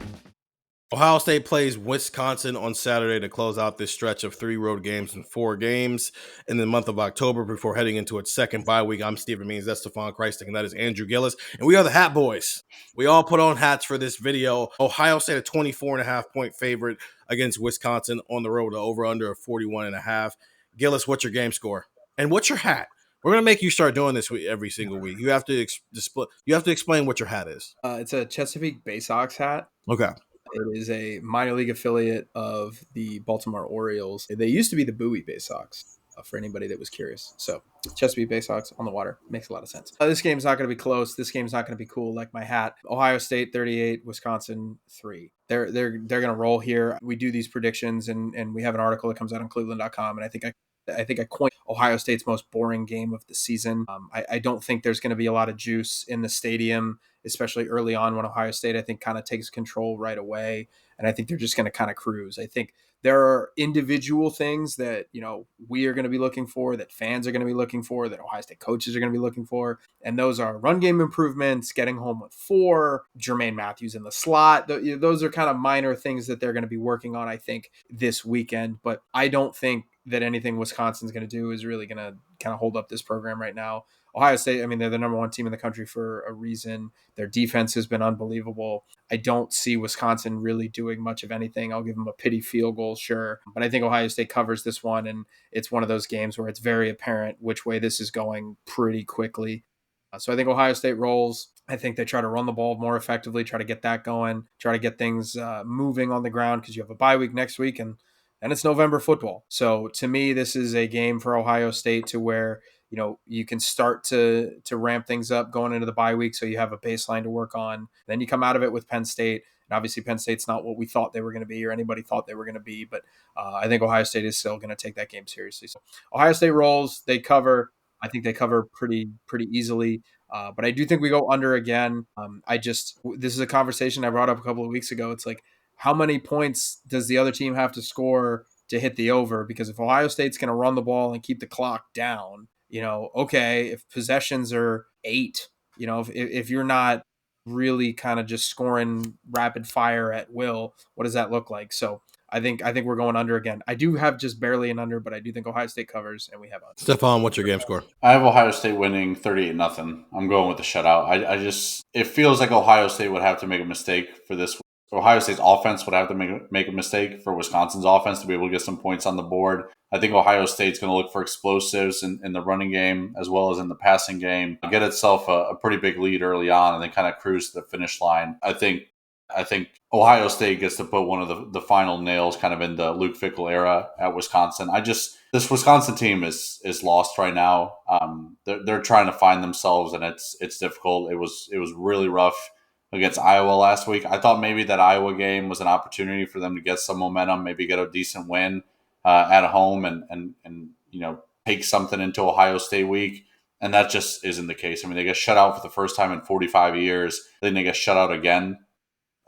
Ohio State plays Wisconsin on Saturday to close out this stretch of 3 road games and 4 games in the month of October before heading into its second bye week. I'm Stephen Means, that's Stefan Krajisnik, and that is Andrew Gillis. And we are the Hat Boys. We all put on hats for this video. Ohio State a 24.5-point favorite against Wisconsin on the road to over-under of 41.5. Gillis, what's your game score? And what's your hat? We're going to make you start doing this every single week. You have to explain what your hat is. It's a Chesapeake Bay Sox hat. Okay. It is a minor league affiliate of the Baltimore Orioles. They used to be the Bowie Bay Sox, for anybody that was curious. So Chesapeake Bay Sox on the water makes a lot of sense. This game's not going to be close. This game's not going to be cool like my hat. Ohio State 38, Wisconsin 3. They're going to roll here. We do these predictions, and we have an article that comes out on cleveland.com, and I think I coined Ohio State's most boring game of the season. I don't think there's going to be a lot of juice in the stadium, especially early on when Ohio State, I think, kind of takes control right away. And I think they're just going to kind of cruise. I think there are individual things that, we are going to be looking for, that fans are going to be looking for, that Ohio State coaches are going to be looking for. And those are run game improvements, getting home with 4, Jermaine Matthews in the slot. Those are kind of minor things that they're going to be working on, I think, this weekend. But I don't think that anything Wisconsin's going to do is really going to kind of hold up this program right now. Ohio State, I mean, they're the number 1 team in the country for a reason. Their defense has been unbelievable. I don't see Wisconsin really doing much of anything. I'll give them a pity field goal, sure. But I think Ohio State covers this one, and it's one of those games where it's very apparent which way this is going pretty quickly. So I think Ohio State rolls. I think they try to run the ball more effectively, try to get that going, try to get things moving on the ground because you have a bye week next week, and it's November football. So to me, this is a game for Ohio State to where you can start to ramp things up going into the bye week, so you have a baseline to work on. Then you come out of it with Penn State, and obviously Penn State's not what we thought they were going to be or anybody thought they were going to be, but I think Ohio State is still going to take that game seriously. So Ohio State rolls, they cover. I think they cover pretty easily. But I do think we go under again. This is a conversation I brought up a couple of weeks ago. It's like, how many points does the other team have to score to hit the over? Because if Ohio State's going to run the ball and keep the clock down, okay, if possessions are 8, if you're not really kind of just scoring rapid fire at will, what does that look like? So I think we're going under again. I do have just barely an under, but I do think Ohio State covers, and we have under. Stefan, what's your game score? I have Ohio State winning 38-0. I'm going with the shutout. It feels like Ohio State would have to make a mistake for this. Ohio State's offense would have to make a mistake for Wisconsin's offense to be able to get some points on the board. I think Ohio State's going to look for explosives in the running game as well as in the passing game, get itself a pretty big lead early on, and then kind of cruise to the finish line. I think Ohio State gets to put one of the final nails kind of in the Luke Fickell era at Wisconsin. This Wisconsin team is lost right now. They're trying to find themselves, and it's difficult. It was really rough against Iowa last week. I thought maybe that Iowa game was an opportunity for them to get some momentum, maybe get a decent win at home and take something into Ohio State week. And that just isn't the case. I mean, they get shut out for the first time in 45 years. Then they get shut out again.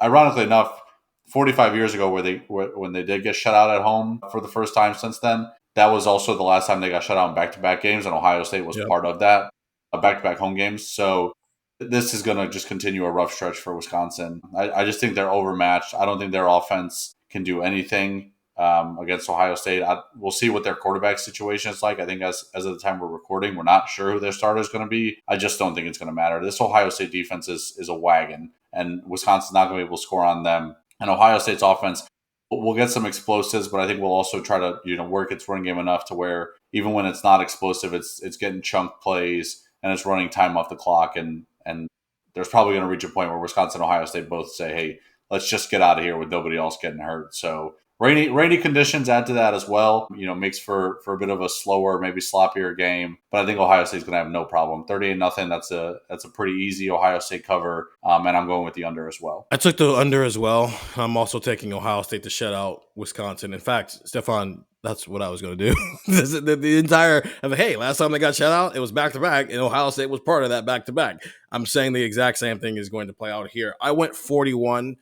Ironically enough, 45 years ago when they did get shut out at home for the first time since then, that was also the last time they got shut out in back-to-back games, and Ohio State was part of that, back-to-back home games. So this is going to just continue a rough stretch for Wisconsin. I just think they're overmatched. I don't think their offense can do anything against Ohio State. We'll see what their quarterback situation is like. I think as of the time we're recording, we're not sure who their starter is going to be. I just don't think it's going to matter. This Ohio State defense is a wagon, and Wisconsin's not going to be able to score on them. And Ohio State's offense will get some explosives, but I think we'll also try to work its run game enough to where even when it's not explosive, it's getting chunk plays and it's running time off the clock. And there's probably going to reach a point where Wisconsin and Ohio State both say, hey, let's just get out of here with nobody else getting hurt. So rainy conditions add to that as well. Makes for a bit of a slower, maybe sloppier game. But I think Ohio State's going to have no problem. 38-0. That's a pretty easy Ohio State cover. And I'm going with the under as well. I took the under as well. I'm also taking Ohio State to shut out Wisconsin. In fact, Stefan, That's what I was going to do. the entire, hey, last time they got shut out, it was back-to-back, and Ohio State was part of that back-to-back. I'm saying the exact same thing is going to play out here. I went 41-0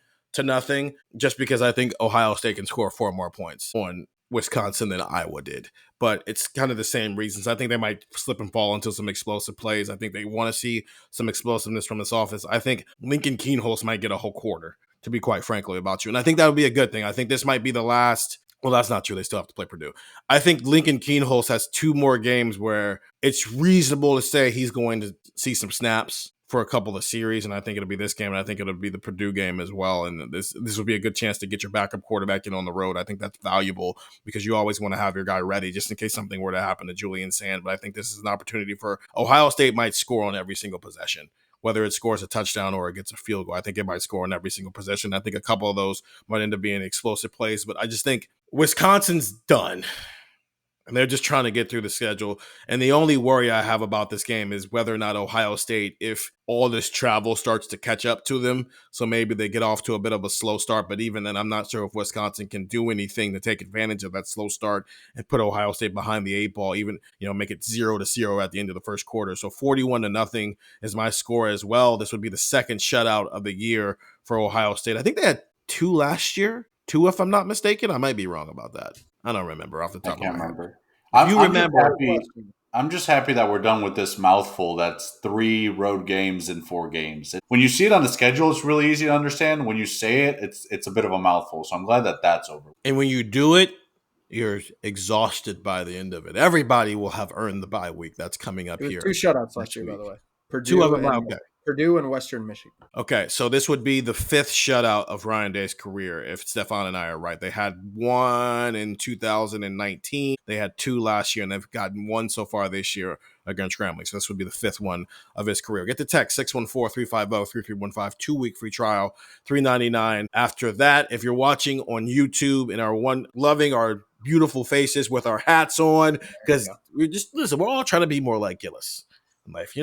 just because I think Ohio State can score 4 more points on Wisconsin than Iowa did. But it's kind of the same reasons. I think they might slip and fall into some explosive plays. I think they want to see some explosiveness from this offense. I think Lincoln Keenholz might get a whole quarter, to be quite frankly about you. And I think that would be a good thing. I think this might be the last. Well, that's not true. They still have to play Purdue. I think Lincoln Keenholz has 2 more games where it's reasonable to say he's going to see some snaps for a couple of series, and I think it'll be this game, and I think it'll be the Purdue game as well. And this will be a good chance to get your backup quarterback in on the road. I think that's valuable because you always want to have your guy ready just in case something were to happen to Julian Sand. But I think this is an opportunity for Ohio State might score on every single possession. Whether it scores a touchdown or it gets a field goal, I think it might score on every single possession. I think a couple of those might end up being explosive plays, but I just think Wisconsin's done. And they're just trying to get through the schedule. And the only worry I have about this game is whether or not Ohio State, if all this travel starts to catch up to them, so maybe they get off to a bit of a slow start. But even then, I'm not sure if Wisconsin can do anything to take advantage of that slow start and put Ohio State behind the 8 ball, even, make it 0-0 at the end of the first quarter. So 41-0 is my score as well. This would be the second shutout of the year for Ohio State. I think they had 2 last year. 2, if I'm not mistaken. I might be wrong about that. I don't remember off the top of my head. Remember. I'm just happy that we're done with this mouthful. That's 3 road games in 4 games. When you see it on the schedule, it's really easy to understand. When you say it, it's a bit of a mouthful. So I'm glad that that's over. And when you do it, you're exhausted by the end of it. Everybody will have earned the bye week that's coming up here. 2 shutouts last year, by the way. Purdue 2 of them. Okay. Purdue and Western Michigan. Okay, so this would be the 5th shutout of Ryan Day's career, if Stefan and I are right. They had 1 in 2019. They had 2 last year, and they've gotten 1 so far this year against Grambling. So this would be the 5th one of his career. Get the text, 614-350-3315, 2-week free trial, $3.99. After that, if you're watching on YouTube and are loving our beautiful faces with our hats on, because we're all trying to be more like Gillis in life,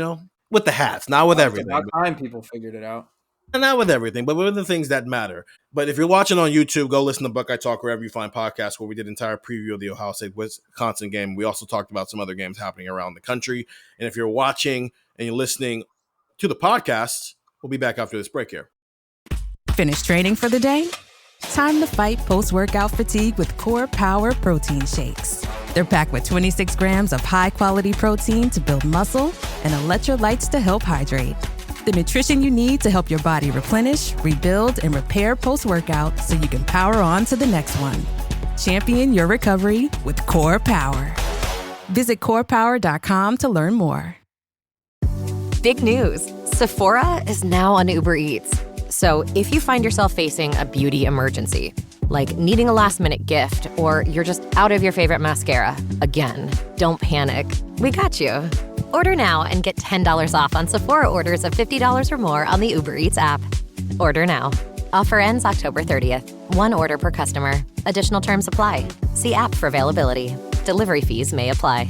with the hats, not with everything. About time people figured it out. Not with everything, but with the things that matter. But if you're watching on YouTube, go listen to Buckeye Talk wherever you find podcasts, where we did an entire preview of the Ohio State-Wisconsin game. We also talked about some other games happening around the country. And if you're watching and you're listening to the podcast, we'll be back after this break here. Finish training for the day? Time to fight post-workout fatigue with Core Power Protein Shakes. They're packed with 26 grams of high-quality protein to build muscle and electrolytes to help hydrate. The nutrition you need to help your body replenish, rebuild, and repair post-workout so you can power on to the next one. Champion your recovery with Core Power. Visit corepower.com to learn more. Big news. Sephora is now on Uber Eats. So if you find yourself facing a beauty emergency, like needing a last-minute gift, or you're just out of your favorite mascara, again, don't panic. We got you. Order now and get $10 off on Sephora orders of $50 or more on the Uber Eats app. Order now. Offer ends October 30th. 1 order per customer. Additional terms apply. See app for availability. Delivery fees may apply.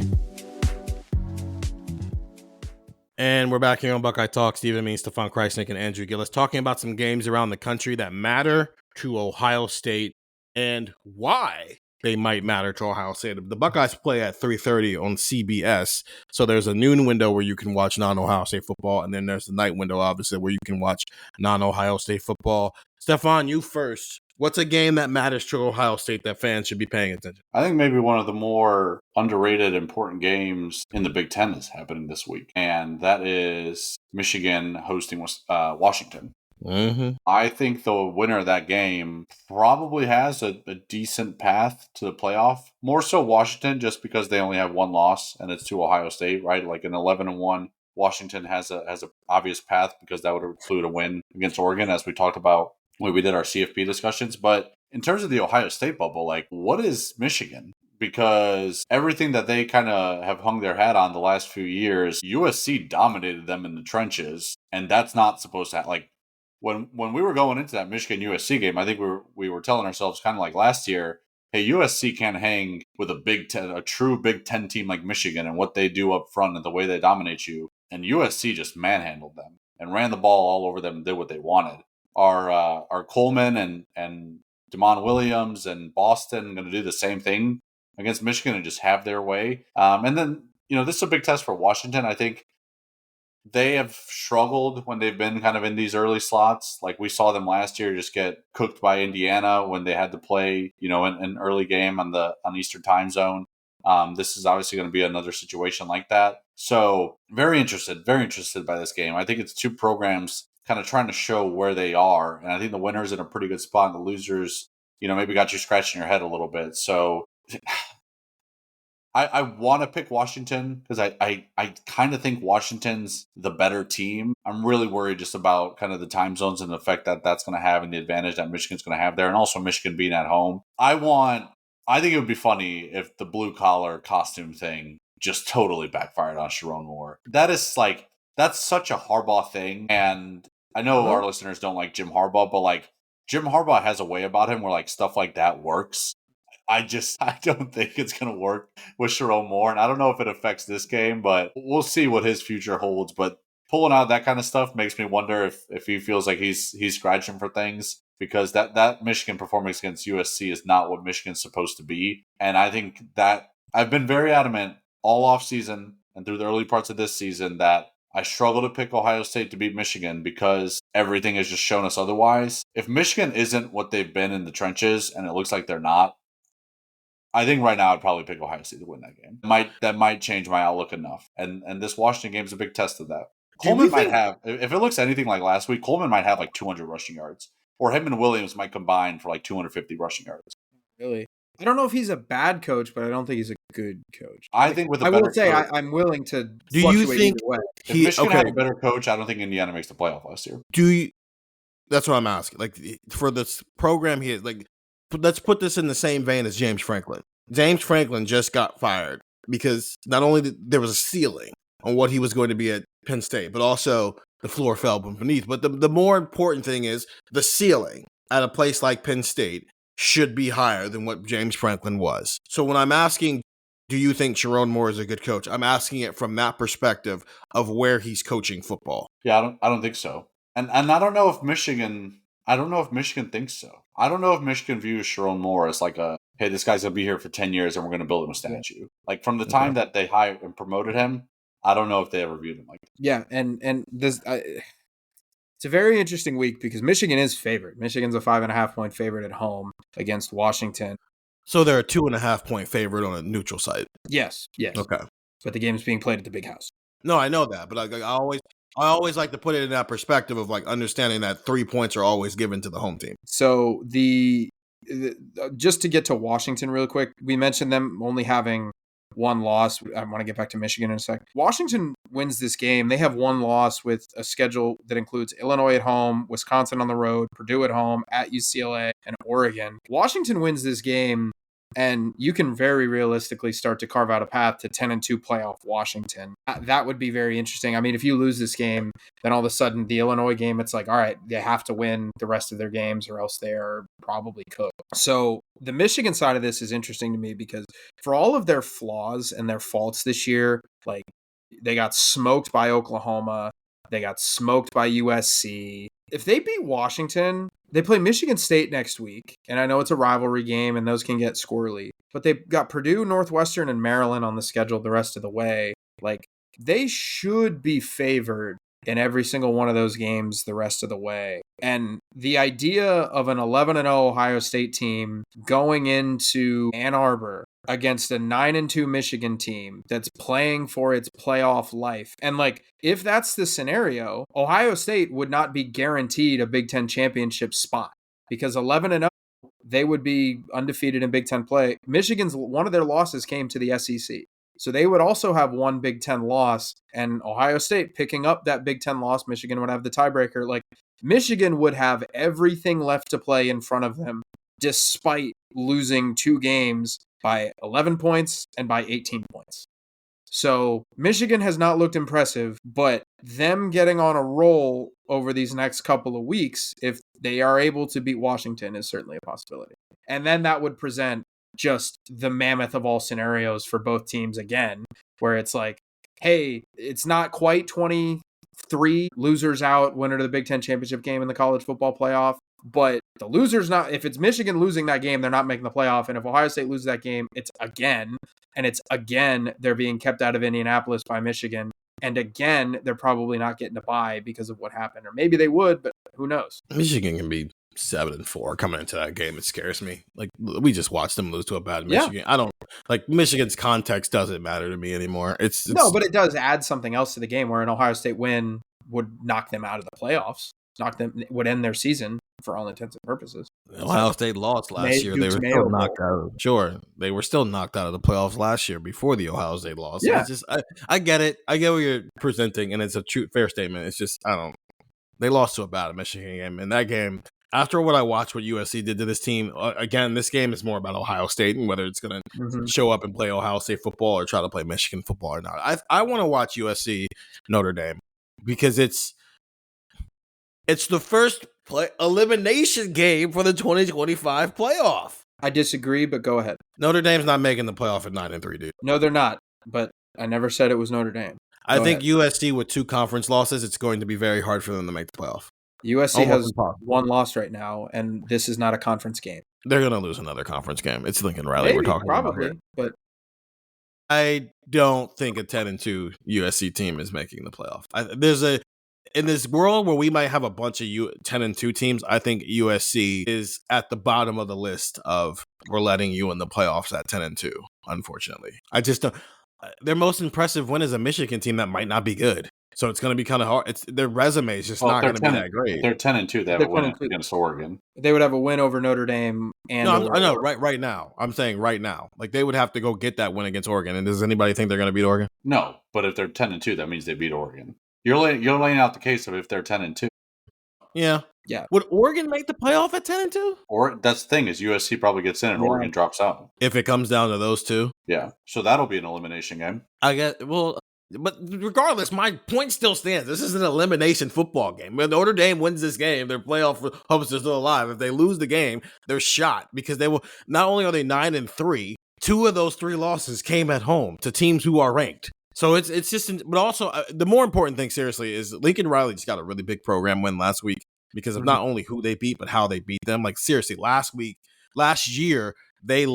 And we're back here on Buckeye Talk. Stephen Means, Stefan Krajisnik, and Andrew Gillis talking about some games around the country that matter to Ohio State and why they might matter to Ohio State. The Buckeyes play at 3:30 on CBS, so there's a noon window where you can watch non-Ohio State football, and then there's the night window, obviously, where you can watch non-Ohio State football. Stefan, you first. What's a game that matters to Ohio State that fans should be paying attention? I think maybe one of the more underrated, important games in the Big Ten is happening this week, and that is Michigan hosting Washington. Mm-hmm. I think the winner of that game probably has a decent path to the playoff. More so Washington, just because they only have 1 loss, and it's to Ohio State, right? Like an 11-1. Washington has a obvious path because that would include a win against Oregon, as we talked about when we did our CFP discussions. But in terms of the Ohio State bubble, like, what is Michigan? Because everything that they kind of have hung their hat on the last few years, USC dominated them in the trenches, and that's not supposed to happen. Like, when we were going into that Michigan USC game, I think we were telling ourselves kind of like last year, hey, USC can't hang with a true Big Ten team like Michigan and what they do up front and the way they dominate you. And USC just manhandled them and ran the ball all over them and did what they wanted. Are Coleman and Damon Williams and Boston going to do the same thing against Michigan and just have their way. And then, this is a big test for Washington. I think they have struggled when they've been kind of in these early slots. Like we saw them last year just get cooked by Indiana when they had to play, an early game on Eastern time zone. This is obviously going to be another situation like that. So very interested by this game. I think it's two programs kind of trying to show where they are. And I think the winner's in a pretty good spot and the losers, maybe got you scratching your head a little bit. So I want to pick Washington because I kind of think Washington's the better team. I'm really worried just about kind of the time zones and the effect that that's going to have and the advantage that Michigan's going to have there. And also Michigan being at home. I think it would be funny if the blue collar costume thing just totally backfired on Sharon Moore. That's such a Harbaugh thing. And I know our listeners don't like Jim Harbaugh, but Jim Harbaugh has a way about him where stuff like that works. I don't think it's going to work with Sharon Moore. And I don't know if it affects this game, but we'll see what his future holds. But pulling out that kind of stuff makes me wonder if he feels like he's scratching for things, because that Michigan performance against USC is not what Michigan's supposed to be. And I think that I've been very adamant all off season and through the early parts of this season that I struggle to pick Ohio State to beat Michigan because everything has just shown us otherwise. If Michigan isn't what they've been in the trenches, and it looks like they're not, I think right now I'd probably pick Ohio State to win that game. That might change my outlook enough. And this Washington game is a big test of that. Coleman might have, if it looks anything like last week, Coleman might have 200 rushing yards. Or him and Williams might combine for 250 rushing yards. Really? I don't know if he's a bad coach, but I don't think he's a good coach. I think with a better coach, I'm willing to. Do you think if Michigan had a better coach, I don't think Indiana makes the playoff last year. That's what I'm asking. For this program here, let's put this in the same vein as James Franklin. James Franklin just got fired because not only there was a ceiling on what he was going to be at Penn State, but also the floor fell from beneath. But the more important thing is the ceiling at a place like Penn State should be higher than what James Franklin was. So when I'm asking, do you think Sharon Moore is a good coach? I'm asking it from that perspective of where he's coaching football. Yeah, I don't think so. And I don't know if Michigan thinks so. I don't know if Michigan views Sharon Moore as hey, this guy's going to be here for 10 years and we're going to build him a statue. From the time that they hired and promoted him, I don't know if they ever viewed him like that. Yeah, and this it's a very interesting week because Michigan is favored. Michigan's a 5.5 point favorite at home against Washington. So they're a 2.5 point favorite on a neutral site. Yes. Okay. But the game's being played at the Big House. No, I know that, but I always like to put it in that perspective of understanding that 3 points are always given to the home team. So just to get to Washington real quick, we mentioned them only having one loss. I want to get back to Michigan in a sec. Washington wins this game. They have one loss with a schedule that includes Illinois at home, Wisconsin on the road, Purdue at home, at UCLA, and Oregon. Washington wins this game, and you can very realistically start to carve out a path to 10-2 playoff Washington. That would be very interesting. I mean, if you lose this game, then all of a sudden the Illinois game, it's all right, they have to win the rest of their games or else they are probably cooked. So the Michigan side of this is interesting to me because for all of their flaws and their faults this year, they got smoked by Oklahoma, they got smoked by USC. If they beat Washington, they play Michigan State next week, and I know it's a rivalry game, and those can get squirrely. But they've got Purdue, Northwestern, and Maryland on the schedule the rest of the way. They should be favored in every single one of those games the rest of the way. And the idea of an 11-0 Ohio State team going into Ann Arbor against a 9-2 Michigan team that's playing for its playoff life. And if that's the scenario, Ohio State would not be guaranteed a Big Ten championship spot because 11-0, they would be undefeated in Big Ten play. Michigan's one of their losses came to the SEC. So they would also have one Big Ten loss, and Ohio State picking up that Big Ten loss, Michigan would have the tiebreaker. Michigan would have everything left to play in front of them, despite losing 2 games by 11 points and by 18 points. So Michigan has not looked impressive, but them getting on a roll over these next couple of weeks, if they are able to beat Washington, is certainly a possibility. And then that would present just the mammoth of all scenarios for both teams again, where it's hey, it's not quite 23 losers out, winner of the Big Ten championship game in the college football playoff, but The loser's not, if it's Michigan losing that game, they're not making the playoff. And if Ohio State loses that game, it's again they're being kept out of Indianapolis by Michigan. And again, they're probably not getting a bye because of what happened. Or maybe they would, but who knows? Michigan can be 7-4 coming into that game. It scares me. Like, we just watched them lose to a bad Michigan. Yeah. I don't like Michigan's context doesn't matter to me anymore. It's no, but it does add something else to the game where an Ohio State win would knock them out of the playoffs. Would end their season for all intents and purposes. Ohio State lost last year. They were still knocked out. Sure, they were still knocked out of the playoffs last year before the Ohio State loss. Yeah, it's just I get it. I get what you're presenting, and it's a fair statement. It's just they lost to a bad Michigan game, and that game. After what I watched, what USC did to this team, again, this game is more about Ohio State and whether it's going to show up and play Ohio State football or try to play Michigan football or not. I want to watch USC Notre Dame because it's the first elimination game for the 2025 playoff. I disagree, but go ahead. Notre Dame's not making the playoff at 9-3, dude. No, they're not. But I never said it was Notre Dame. I think USC with 2 conference losses, it's going to be very hard for them to make the playoff. USC has 1 loss right now, and this is not a conference game. They're going to lose another conference game. It's Lincoln Riley we're talking about here. But I don't think a 10-2 USC team is making the playoff. In this world where we might have a bunch of 10-2 teams, I think USC is at the bottom of the list of we're letting you in the playoffs at 10-2. Unfortunately, I just don't. Their most impressive win is a Michigan team that might not be good. So it's going to be kind of hard. Their resume is just not going to be that great. They're 10-2. They have a win against Oregon. They would have a win over Notre Dame. And I know. Right now, I'm saying right now, like they would have to go get that win against Oregon. And does anybody think they're going to beat Oregon? No, but if they're 10-2, that means they beat Oregon. You're laying out the case of if they're 10-2. Yeah. Would Oregon make the playoff at 10-2? Or that's the thing is USC probably gets in and Oregon drops out. If it comes down to those two. Yeah. So that'll be an elimination game. I guess. Well. But regardless, my point still stands. This is an elimination football game. When Notre Dame wins this game, their playoff hopes are still alive. If they lose the game, they're shot because they will. Not only are they 9-3, 2 of those 3 losses came at home to teams who are ranked. So it's just. But also, the more important thing, seriously, is Lincoln Riley just got a really big program win last week because of not only who they beat, but how they beat them. Like seriously, last year, that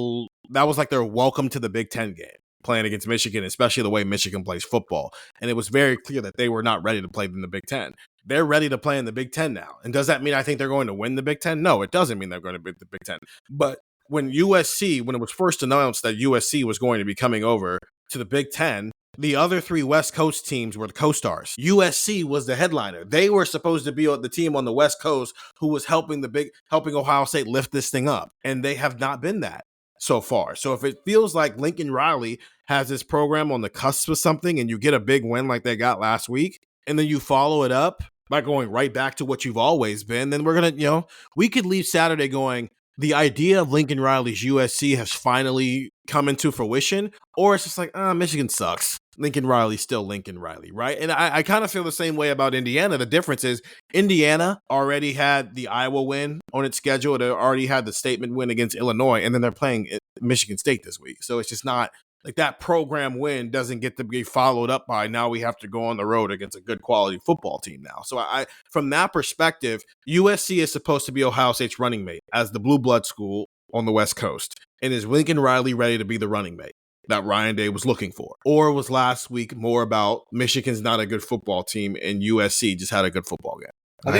was like their welcome to the Big Ten game. Playing against Michigan, especially the way Michigan plays football. And it was very clear that they were not ready to play in the Big Ten. They're ready to play in the Big Ten now. And does that mean I think they're going to win the Big Ten? No, it doesn't mean they're going to beat the Big Ten. But when it was first announced that USC was going to be coming over to the Big Ten, the other 3 West Coast teams were the co-stars. USC was the headliner. They were supposed to be the team on the West Coast who was helping Ohio State lift this thing up. And they have not been that so far. So if it feels like Lincoln Riley has this program on the cusp of something and you get a big win like they got last week, and then you follow it up by going right back to what you've always been, then we're going to, we could leave Saturday going, the idea of Lincoln Riley's USC has finally come into fruition, or it's just like, Michigan sucks. Lincoln Riley's still Lincoln Riley, right? And I kind of feel the same way about Indiana. The difference is Indiana already had the Iowa win on its schedule. It already had the statement win against Illinois, and then they're playing Michigan State this week. So it's just not like that program win doesn't get to be followed up by now we have to go on the road against a good quality football team now. So from that perspective, USC is supposed to be Ohio State's running mate as the blue blood school on the West Coast. And is Lincoln Riley ready to be the running mate that Ryan Day was looking for? Or was last week more about Michigan's not a good football team and USC just had a good football game? I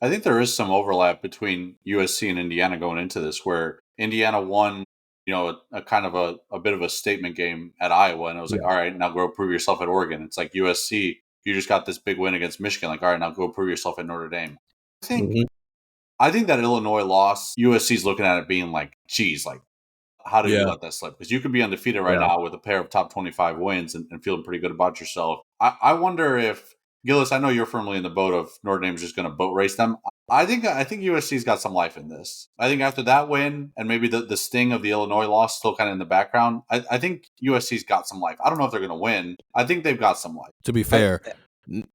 think there is some overlap between USC and Indiana going into this where Indiana won, a kind of a bit of a statement game at Iowa. And it was like, all right, now go prove yourself at Oregon. It's like USC, you just got this big win against Michigan. Like, all right, now go prove yourself at Notre Dame. I think that Illinois loss, USC's looking at it being like, geez, like, how do you let that slip? Because you could be undefeated right now with a pair of top 25 wins and feeling pretty good about yourself. I wonder if, Gillis, I know you're firmly in the boat of Notre Dame's just going to boat race them. I think USC's got some life in this. I think after that win and maybe the sting of the Illinois loss still kind of in the background, I think USC's got some life. I don't know if they're going to win. I think they've got some life. To be fair,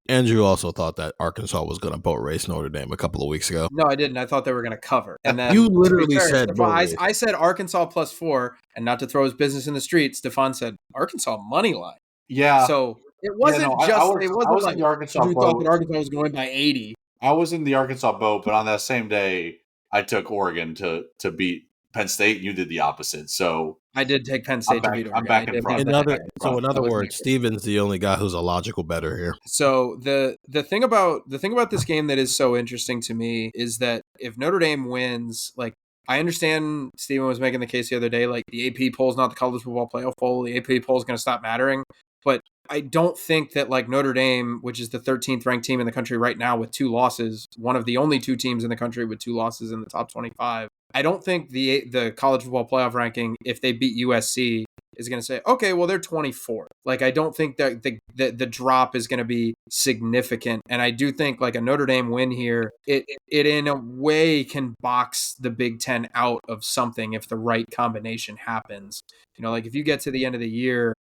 Andrew also thought that Arkansas was going to boat race Notre Dame a couple of weeks ago. No, I didn't. I thought they were going to cover. And then you literally said I said Arkansas +4, and not to throw his business in the street, Stefan said Arkansas money line. Yeah. So it wasn't it wasn't like the Arkansas we thought that Arkansas was going by 80. I was in the Arkansas boat, but on that same day, I took Oregon to beat Penn State. You did the opposite. So I did take Penn State to beat Oregon. I'm back in front. In other words, Steven's the only guy who's a logical better here. So the thing about this game that is so interesting to me is that if Notre Dame wins, like, I understand Steven was making the case the other day, like the AP poll is not the college football playoff poll. The AP poll is going to stop mattering. But I don't think that, like, Notre Dame, which is the 13th ranked team in the country right now with 2 losses, one of the only 2 teams in the country with 2 losses in the top 25. I don't think the college football playoff ranking, if they beat USC, is going to say, okay, well, they're 24th. Like, I don't think that the drop is going to be significant. And I do think, like, a Notre Dame win here, it in a way can box the Big Ten out of something if the right combination happens. You know, like, if you get to the end of the year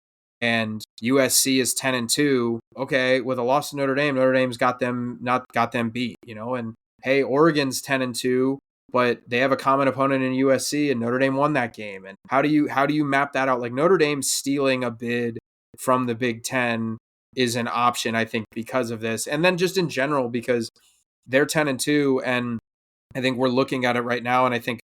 and USC is 10-2, okay, with a loss to Notre Dame's got them beat, you know, and hey, Oregon's 10-2, but they have a common opponent in USC, and Notre Dame won that game. And how do you map that out? Like, Notre Dame stealing a bid from the Big Ten is an option, I think, because of this. And then just in general, because they're 10-2, and I think we're looking at it right now. And I think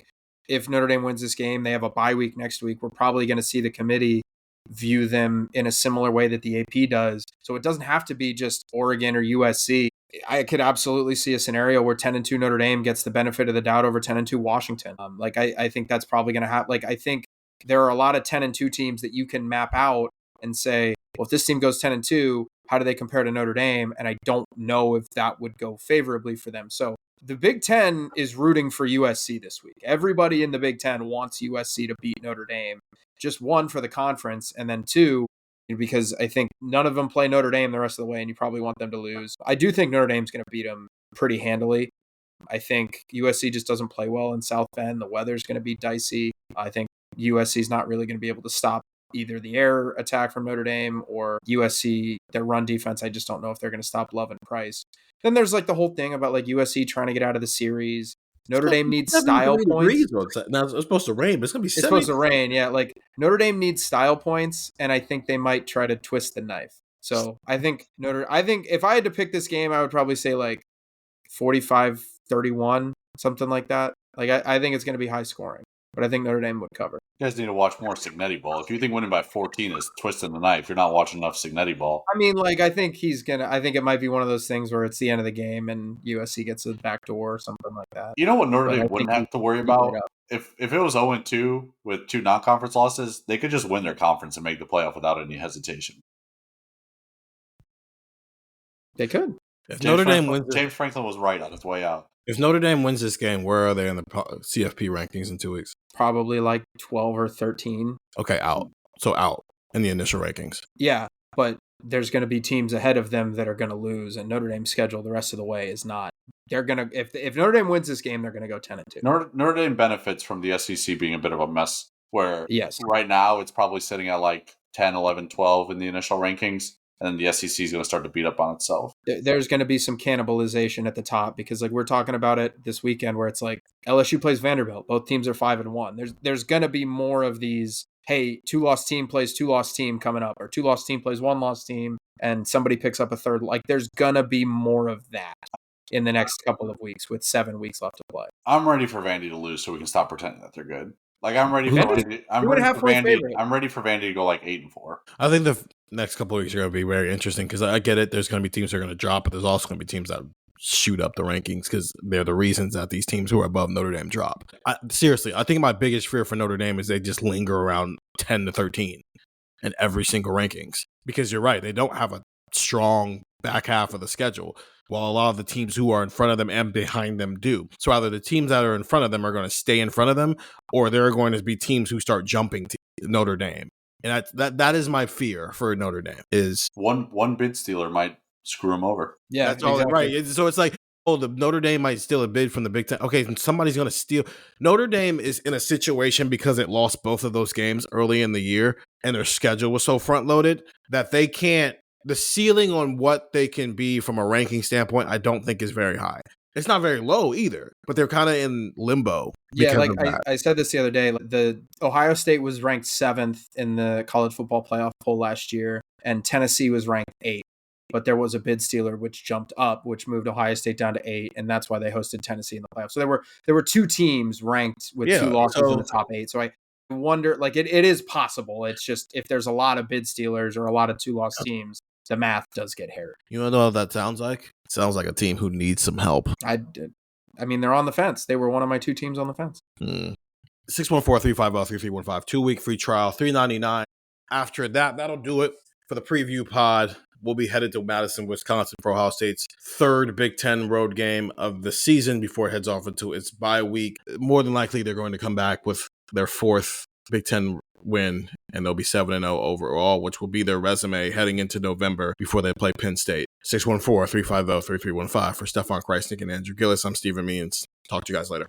if Notre Dame wins this game, they have a bye week next week. We're probably going to see the committee view them in a similar way that the AP does. So it doesn't have to be just Oregon or USC. I could absolutely see a scenario where 10-2 Notre Dame gets the benefit of the doubt over 10-2 Washington. I think that's probably going to happen. Like, I think there are a lot of 10-2 teams that you can map out and say, well, if this team goes 10-2, how do they compare to Notre Dame? And I don't know if that would go favorably for them. So the Big Ten is rooting for USC this week. Everybody in the Big Ten wants USC to beat Notre Dame. Just 1, for the conference, and then 2, because I think none of them play Notre Dame the rest of the way, and you probably want them to lose. I do think Notre Dame's going to beat them pretty handily. I think USC just doesn't play well in South Bend. The weather's going to be dicey. I think USC's not really going to be able to stop either the air attack from Notre Dame or USC, their run defense. I just don't know if they're going to stop Love and Price. Then there's, like, the whole thing about, like, USC trying to get out of the series. Notre Dame needs style points. Now it's supposed to rain, but it's going to be 70. It's supposed to rain, yeah. Like, Notre Dame needs style points, and I think they might try to twist the knife. So I think if I had to pick this game, I would probably say, like, 45-31, something like that. Like, I think it's going to be high scoring, but I think Notre Dame would cover. You guys need to watch more Signetti ball. If you think winning by 14 is twisting the knife, you're not watching enough Signetti ball. I mean, like, I think it might be one of those things where it's the end of the game and USC gets a back door or something like that. You know what Notre Dame wouldn't have to worry about? If it was 0-2 with 2 non-conference losses, they could just win their conference and make the playoff without any hesitation. They could. If Notre Dame wins, James Franklin was right on his way out. If Notre Dame wins this game, where are they in the CFP rankings in 2 weeks? Probably like 12 or 13. Okay, out. So out in the initial rankings. Yeah, but there's going to be teams ahead of them that are going to lose, and Notre Dame's schedule the rest of the way is not. They're going to if Notre Dame wins this game, they're going to go 10-2. Notre Dame benefits from the SEC being a bit of a mess, where yes, right now it's probably sitting at like 10, 11, 12 in the initial rankings. And then the SEC is going to start to beat up on itself. There's going to be some cannibalization at the top because, like, we're talking about it this weekend where it's like LSU plays Vanderbilt. Both teams are 5-1. There's going to be more of these, hey, 2-loss team plays 2-loss team coming up, or 2-loss team plays 1-loss team, and somebody picks up a third. Like, there's going to be more of that in the next couple of weeks with 7 weeks left to play. I'm ready for Vandy to lose so we can stop pretending that they're good. Like, I'm ready for Vandy. I'm ready for Vandy to go like 8-4. I think the next couple of weeks are going to be very interesting because I get it. There's going to be teams that are going to drop, but there's also going to be teams that shoot up the rankings because they're the reasons that these teams who are above Notre Dame drop. Seriously, I think my biggest fear for Notre Dame is they just linger around 10-13 in every single rankings because you're right. They don't have a strong back half of the schedule, while a lot of the teams who are in front of them and behind them do. So either the teams that are in front of them are going to stay in front of them, or there are going to be teams who start jumping to Notre Dame. And that is my fear for Notre Dame is one bid stealer might screw them over. Yeah, that's exactly. All right. So it's like, oh, the Notre Dame might steal a bid from the Big Ten. Okay, somebody's going to steal. Notre Dame is in a situation because it lost both of those games early in the year, and their schedule was so front loaded that they can't. The ceiling on what they can be from a ranking standpoint, I don't think is very high. It's not very low either, but they're kind of in limbo. Yeah, like I said this the other day, the Ohio State was ranked 7th in the college football playoff poll last year, and Tennessee was ranked 8th. but there was a bid stealer which jumped up, which moved Ohio State down to 8, and that's why they hosted Tennessee in the playoffs. So there were 2 teams ranked with 2 losses in the top 8. So I wonder, like, it is possible. It's just if there's a lot of bid stealers or a lot of 2-loss teams, the math does get hairy. You want to know what that sounds like? It sounds like a team who needs some help. I mean, they're on the fence. They were one of my 2 teams on the fence. 614-350-3315. 2-week free trial, $3.99. After that, that'll do it for the preview pod. We'll be headed to Madison, Wisconsin for Ohio State's 3rd Big Ten road game of the season before it heads off into its bye week. More than likely, they're going to come back with their 4th Big Ten win, and they'll be 7-0 overall, which will be their resume heading into November before they play Penn State. 614-350-3315. For Stefan Krajisnik and Andrew Gillis, I'm Stephen Means. Talk to you guys later.